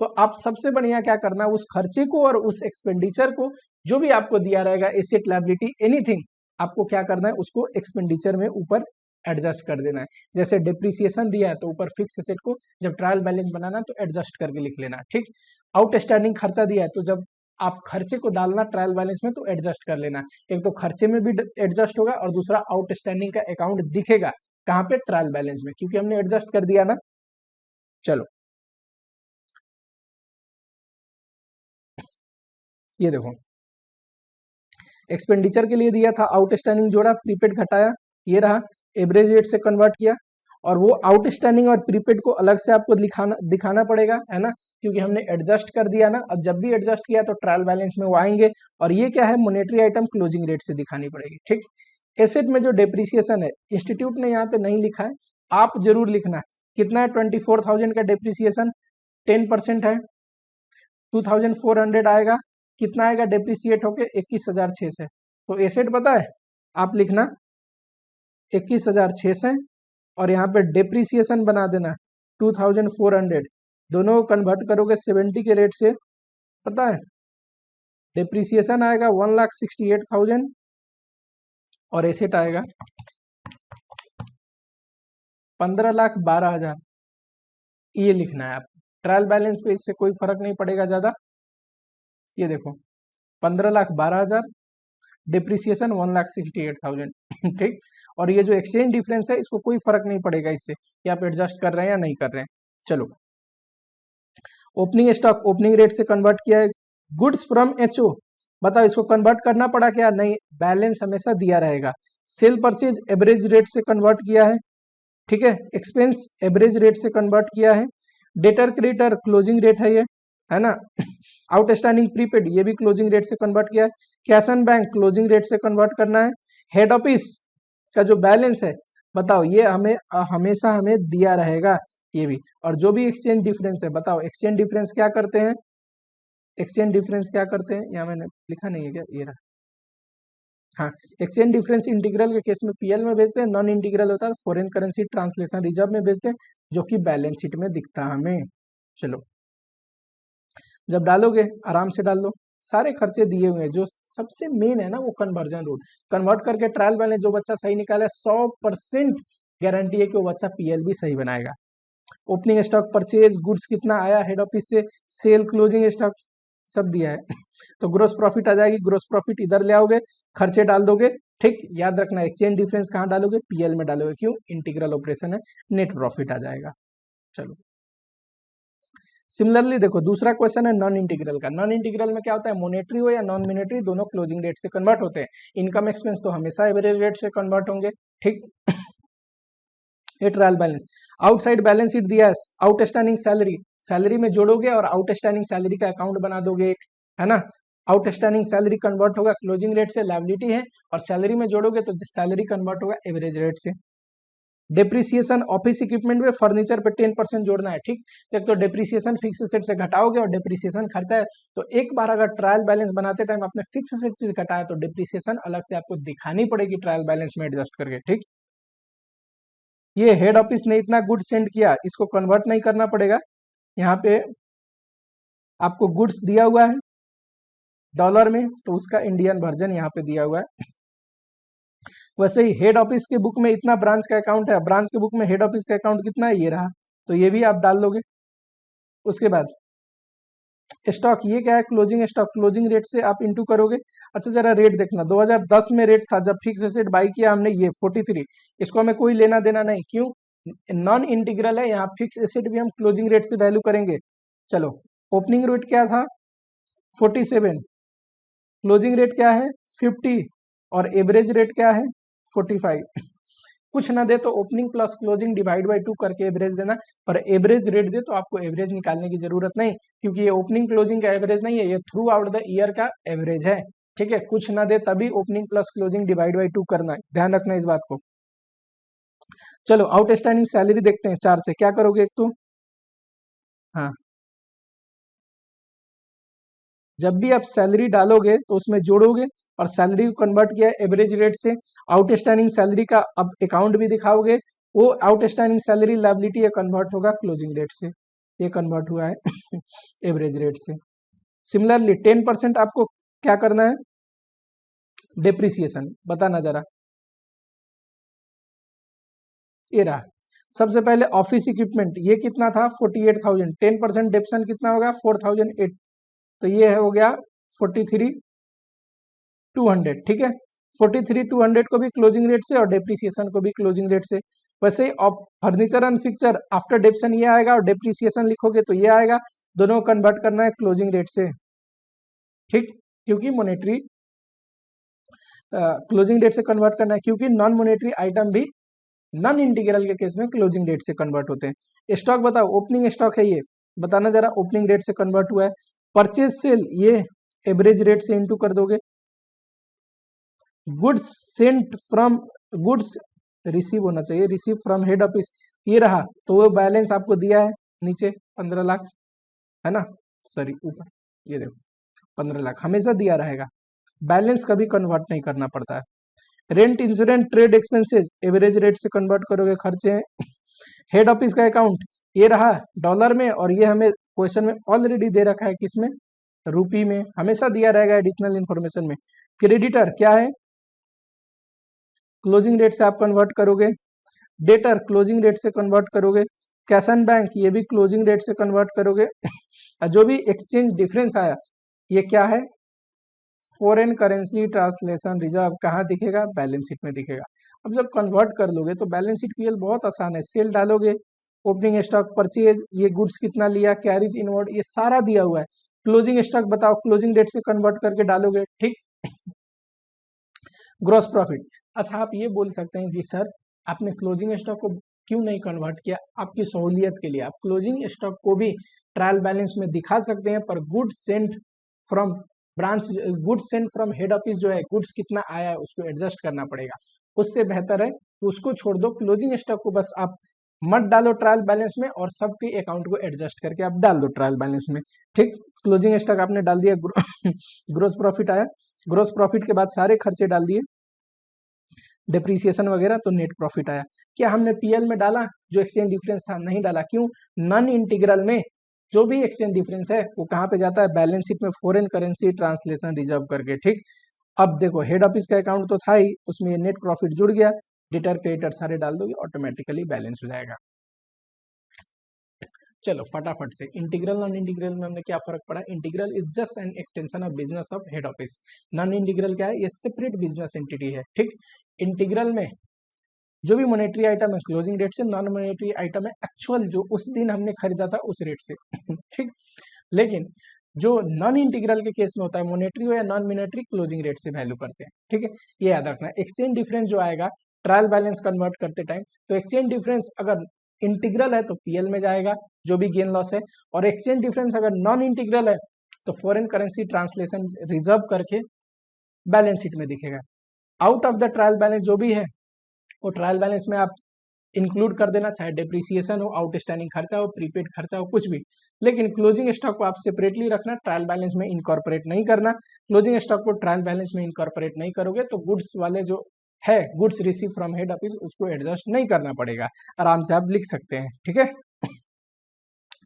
तो आप सबसे बढ़िया क्या करना है, उस खर्चे को और उस एक्सपेंडिचर को, जो भी आपको दिया रहेगा एसेट लायबिलिटी एनीथिंग, आपको क्या करना है, उसको एक्सपेंडिचर में ऊपर एडजस्ट कर देना है। जैसे डिप्रिसिएशन दिया है तो ऊपर फिक्स एसेट को जब ट्रायल बैलेंस बनाना है तो एडजस्ट करके लिख लेना, ठीक। आउटस्टैंडिंग खर्चा दिया है तो जब आप खर्चे को डालना ट्रायल बैलेंस में तो एडजस्ट कर लेना। एक तो खर्चे में भी एडजस्ट होगा और दूसरा आउटस्टैंडिंग का अकाउंट दिखेगा कहाँ पे? ट्रायल बैलेंस में, क्योंकि हमने एडजस्ट कर दिया ना। चलो ये देखो, एक्सपेंडिचर के लिए दिया था, आउटस्टैंडिंग जोड़ा, प्रीपेड घटाया, ये रहा, एवरेज रेट से कन्वर्ट किया। और वो आउटस्टैंडिंग और प्रीपेड को अलग से आपको दिखाना पड़ेगा, है ना, क्योंकि हमने एडजस्ट कर दिया ना। अब जब भी एडजस्ट किया तो ट्रायल बैलेंस में वो आएंगे। और ये क्या है? मॉनेटरी आइटम क्लोजिंग रेट से दिखानी पड़ेगी, ठीक। एसेट में जो डेप्रिसिएशन है, इंस्टीट्यूट ने यहाँ पे नहीं लिखा है, आप जरूर लिखना है। कितना है? 24,000 का डेप्रिसिएशन, 10% है, 2,400 आएगा। कितना आएगा डेप्रिसिएट होके? 21,600। तो एसेट पता है, आप लिखना 21,600 और यहाँ पे डेप्रिसिएशन बना देना 2,400। दोनों को कन्वर्ट करोगे 70 के रेट से, पता है डेप्रिसिएशन आएगा 1,68,000 और एसेट आएगा 15,12,000। ये लिखना है आप। ट्रायल बैलेंस पे इससे कोई फर्क नहीं पड़ेगा ज्यादा। ये देखो, 15,12,000, डिप्रिसिएशन 1,68,000, ठीक। और ये जो एक्सचेंज डिफरेंस है, इसको कोई फर्क नहीं पड़ेगा इससे कि आप एडजस्ट कर रहे हैं या नहीं कर रहे हैं। चलो, ओपनिंग स्टॉक ओपनिंग रेट से कन्वर्ट किया है। गुड्स फ्रॉम एचओ, बताओ इसको कन्वर्ट करना पड़ा क्या? नहीं, बैलेंस हमेशा दिया रहेगा। सेल परचेज एवरेज रेट से कन्वर्ट किया है, ठीक है। एक्सपेंस एवरेज रेट से कन्वर्ट किया है। डेटर क्रेडिटर क्लोजिंग रेट है ये, है ना। आउटस्टैंडिंग प्रीपेड ये भी क्लोजिंग रेट से कन्वर्ट किया है। Cash and bank closing rate से कन्वर्ट करना है। हेड ऑफिस का जो बैलेंस है, बताओ ये हमें हमेशा हमें दिया रहेगा ये भी। और जो भी एक्सचेंज डिफरेंस है, बताओ एक्सचेंज डिफरेंस क्या करते हैं? एक्सचेंज डिफरेंस क्या करते हैं? यहाँ मैंने लिखा नहीं है क्या? ये रहा। हाँ, एक्सचेंज डिफरेंस इंटीग्रल के केस में पीएल में भेजते हैं, नॉन इंटीग्रल होता है फॉरेन करेंसी ट्रांसलेशन रिजर्व में भेजते हैं, जो कि बैलेंस शीट में दिखता है हमें। चलो, जब डालोगे आराम से डाल दो, सारे खर्चे दिए हुए हैं। जो सबसे मेन है ना, वो कन्वर्जन रूल, कन्वर्ट करके ट्रायल बैलेंस जो बच्चा सही निकाला है 100% गारंटी है कि वो बच्चा पीएल भी सही बनाएगा। ओपनिंग स्टॉक परचेज गुड्स कितना आया हेड ऑफिस से, सेल क्लोजिंग स्टॉक सब दिया है तो ग्रोस प्रॉफिट आ जाएगी, ग्रोस प्रॉफिट इधर ले आओगे, खर्चे डाल दोगे, ठीक। याद रखना एक्सचेंज डिफरेंस कहाँ डालोगे, पीएल में डालोगे, क्यों, इंटीग्रल ऑपरेशन है, नेट प्रॉफिट आ जाएगा। चलो सिमिलरली देखो दूसरा क्वेश्चन है नॉन इंटीग्रल का। नॉन इंटीग्रल में क्या होता है, मोनेटरी हो या नॉन मोनेटरी दोनों क्लोजिंग रेट से कन्वर्ट होते हैं। इनकम एक्सपेंस तो हमेशा एवरेज रेट से कन्वर्ट होंगे, ठीक। ये trial balance, outside balance sheet दिया है, आउटस्टैंडिंग सैलरी, सैलरी में जोड़ोगे और आउटस्टैंडिंग सैलरी का अकाउंट बना दोगे एक, है ना। आउटस्टैंडिंग सैलरी कन्वर्ट होगा क्लोजिंग रेट से, लायबिलिटी है, और सैलरी में जोड़ोगे तो सैलरी कन्वर्ट होगा एवरेज रेट से। डेप्रिसिएशन ऑफिस इक्विपमेंट में फर्नीचर पे 10% जोड़ना है, ठीक। तो एक तो डेप्रिसिएशन फिक्स सेट से घटाओगे और डेप्रिसिएशन खर्चा है, तो एक बार अगर ट्रायल बैलेंस बनाते टाइम आपने फिक्स सेट से घटाया तो डेप्रिसिएशन अलग से आपको दिखानी पड़ेगी ट्रायल बैलेंस में एडजस्ट करके, ठीक। ये हेड ऑफिस ने इतना गुड्स सेंड किया, इसको कन्वर्ट नहीं करना पड़ेगा, यहाँ पे आपको गुड्स दिया हुआ है डॉलर में तो उसका इंडियन वर्जन यहाँ पे दिया हुआ है। वैसे ही हेड ऑफिस के बुक में इतना ब्रांच का अकाउंट है, ब्रांच के बुक में हेड ऑफिस का अकाउंट कितना है, ये रहा, तो ये भी आप डाल दोगे। उसके बाद स्टॉक, ये क्या है, क्लोजिंग स्टॉक, क्लोजिंग रेट से आप इंटू करोगे। अच्छा जरा रेट देखना, 2010 में रेट था जब फिक्स एसेट बाई किया हमने, ये 43, इसको हमें कोई लेना देना नहीं, क्यों, नॉन इंटीग्रल है, यहाँ फिक्स एसेट भी हम क्लोजिंग रेट से वैल्यू करेंगे। चलो ओपनिंग रेट क्या था 47, क्लोजिंग रेट क्या है 50, और एवरेज रेट क्या है 45। कुछ ना दे तो opening plus closing divide by 2 करके एवरेज देना, पर एवरेज रेट दे तो आपको एवरेज निकालने की जरूरत नहीं, क्योंकि ये ओपनिंग क्लोजिंग का एवरेज नहीं है, ये थ्रू आउट द ईयर का एवरेज है, ठीक है। कुछ ना दे तभी opening plus closing divide by 2 करना है, ध्यान रखना इस बात को। चलो आउटस्टैंडिंग सैलरी देखते हैं, 4 से क्या करोगे, एक तो हाँ, जब भी आप सैलरी डालोगे तो उसमें जोड़ोगे और सैलरी को कन्वर्ट किया एवरेज रेट से, आउटस्टैंडिंग सैलरी का अब अकाउंट भी दिखाओगे, वो आउटस्टैंडिंग सैलरी लायबिलिटी है कन्वर्ट होगा क्लोजिंग रेट से, ये कन्वर्ट हुआ है एवरेज रेट से। सिमिलरली 10% आपको क्या करना है, डेप्रिसिएशन, बताना जरा, ये रहा। सबसे पहले ऑफिस इक्विपमेंट, ये कितना था 48,000, 10% डेप्शन कितना होगा 4,008, तो ये हो गया 43,200, ठीक है। 43,200 को भी क्लोजिंग रेट से और डेप्रिसिएशन को भी क्लोजिंग रेट से। वैसे ही furniture and fixture after depreciation ये आएगा और डेप्रिसिएशन लिखोगे तो ये आएगा, दोनों को कन्वर्ट करना है क्लोजिंग रेट से, ठीक, क्योंकि मोनेटरी क्लोजिंग डेट से कन्वर्ट करना है, क्योंकि नॉन मोनेटरी आइटम भी नॉन इंटीग्रल के केस में क्लोजिंग डेट से कन्वर्ट होते हैं। स्टॉक बताओ, ओपनिंग स्टॉक है ये, बताना जरा, ओपनिंग रेट से कन्वर्ट हुआ है। परचेज सेल, ये एवरेज रेट से इंटू कर दोगे। Goods Saint from, goods receive होना चाहिए, रिसीव फ्रॉम हेड ऑफिस, ये रहा, तो वो बैलेंस आपको दिया है नीचे 15 लाख, है ना, सॉरी ऊपर, ये देखो 15 लाख हमेशा दिया रहेगा, बैलेंस कभी कन्वर्ट नहीं करना पड़ता है। Rent, insurance, trade expenses average rate से कन्वर्ट करोगे, खर्चे हैं। हेड ऑफिस का अकाउंट ये रहा डॉलर में, और ये हमें क्वेश्चन में ऑलरेडी दे रखा है, किसमें, रूपी में, हमेशा दिया रहेगा एडिशनल इंफॉर्मेशन में। क्रेडिटर क्या है, क्लोजिंग रेट से आप कन्वर्ट करोगे। डेटर क्लोजिंग रेट से कन्वर्ट करोगे। कैश एंड बैंक ये भी क्लोजिंग रेट से कन्वर्ट करोगे। जो भी एक्सचेंज डिफरेंस आया ये क्या है, फॉरेन करेंसी ट्रांसलेशन रिजर्व, कहाँ दिखेगा, बैलेंस शीट में दिखेगा। अब जब कन्वर्ट कर लोगे तो बैलेंस शीट पीएल बहुत आसान है, सेल डालोगे, ओपनिंग स्टॉक, परचेज, ये गुड्स कितना लिया, कैरीज इनवर्ड, ये सारा दिया हुआ है। क्लोजिंग स्टॉक बताओ, क्लोजिंग डेट से कन्वर्ट करके डालोगे, ठीक। ग्रॉस प्रॉफिट, अच्छा आप ये बोल सकते हैं कि सर आपने क्लोजिंग स्टॉक को क्यों नहीं कन्वर्ट किया, आपकी सहूलियत के लिए आप क्लोजिंग स्टॉक को भी ट्रायल बैलेंस में दिखा सकते हैं, पर goods Saint from branch, goods Saint from head office जो है, गुड्स कितना आया है उसको एडजस्ट करना पड़ेगा, उससे बेहतर है कि उसको छोड़ दो, क्लोजिंग स्टॉक को बस आप मत डालो ट्रायल बैलेंस में और सबके अकाउंट को एडजस्ट करके आप डाल दो ट्रायल बैलेंस में, ठीक। क्लोजिंग स्टॉक आपने डाल दिया, ग्रोस प्रॉफिट आया, ग्रोस प्रॉफिट के बाद सारे खर्चे डाल दिए, डिप्रिसिएशन वगैरह, तो नेट प्रॉफिट आया। क्या हमने पीएल में डाला जो एक्सचेंज डिफरेंस था, नहीं डाला, क्यों, नॉन इंटीग्रल में जो भी एक्सचेंज डिफरेंस है वो कहाँ पे जाता है, बैलेंस शीट में फॉरेन करेंसी ट्रांसलेशन रिजर्व करके, ठीक। अब देखो हेड ऑफिस का अकाउंट तो था ही, उसमें नेट प्रॉफिट जुड़ गया, डेटर क्रेडिटर सारे डाल दोगे, ऑटोमेटिकली बैलेंस हो जाएगा। चलो फटाफट से, इंटीग्रल नॉन इंटीग्रल में हमने क्या फर्क पड़ा? Integral is just an extension of business of head office. Non integral क्या है? ये सेपरेट बिजनेस एंटिटी है, ठीक। इंटीग्रल में जो भी मॉनेटरी आइटम है क्लोजिंग रेट से, नॉन मॉनेटरी आइटम है एक्चुअल जो उस दिन हमने खरीदा था उस रेट से ठीक। लेकिन जो नॉन इंटीग्रल के केस में होता है, मॉनेटरी हो या नॉन मॉनेटरी, क्लोजिंग रेट से वैल्यू करते हैं, ठीक है। ये याद रखना। एक्सचेंज डिफरेंस जो आएगा ट्रायल बैलेंस कन्वर्ट करते टाइम, तो एक्सचेंज डिफरेंस अगर इंटीग्रल है तो पीएल में जाएगा जो भी गेन लॉस है, और एक्सचेंज डिफरेंस अगर नॉन इंटीग्रल है तो फॉरेन करेंसी ट्रांसलेशन रिजर्व करके बैलेंस शीट में दिखेगा। Out of the trial balance जो भी है वो ट्रायल बैलेंस में आप इंक्लूड कर देना, चाहे डिप्रिसिएशन हो, आउटस्टैंडिंग खर्चा हो, प्रीपेड खर्चा हो, कुछ भी। लेकिन क्लोजिंग स्टॉक को आप सेपरेटली रखना, ट्रायल बैलेंस में इनकॉर्पोरेट नहीं करना। क्लोजिंग स्टॉक को ट्रायल बैलेंस में इनकॉर्पोरेट नहीं करोगे तो गुड्स वाले जो है, goods receive from head office, उसको एडजस्ट नहीं करना पड़ेगा, आराम से आप लिख सकते हैं, ठीक है।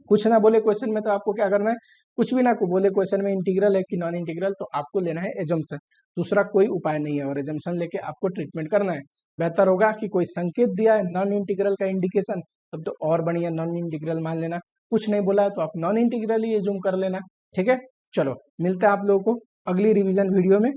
कुछ ना बोले क्वेश्चन में तो आपको क्या करना है, कुछ भी ना को बोले क्वेश्चन में इंटीग्रल है कि नॉन इंटीग्रल, तो आपको लेना है एजम्पशन, दूसरा कोई उपाय नहीं है, और एजम्पशन लेके आपको ट्रीटमेंट करना है। बेहतर होगा कि कोई संकेत दिया है नॉन इंटीग्रल का इंडिकेशन, तब तो और बढ़िया नॉन इंटीग्रल मान लेना। कुछ नहीं बोला है तो आप नॉन इंटीग्रल ही एज्यूम कर लेना, ठीक है। चलो मिलते हैं आप लोगों को अगली रिवीजन वीडियो में।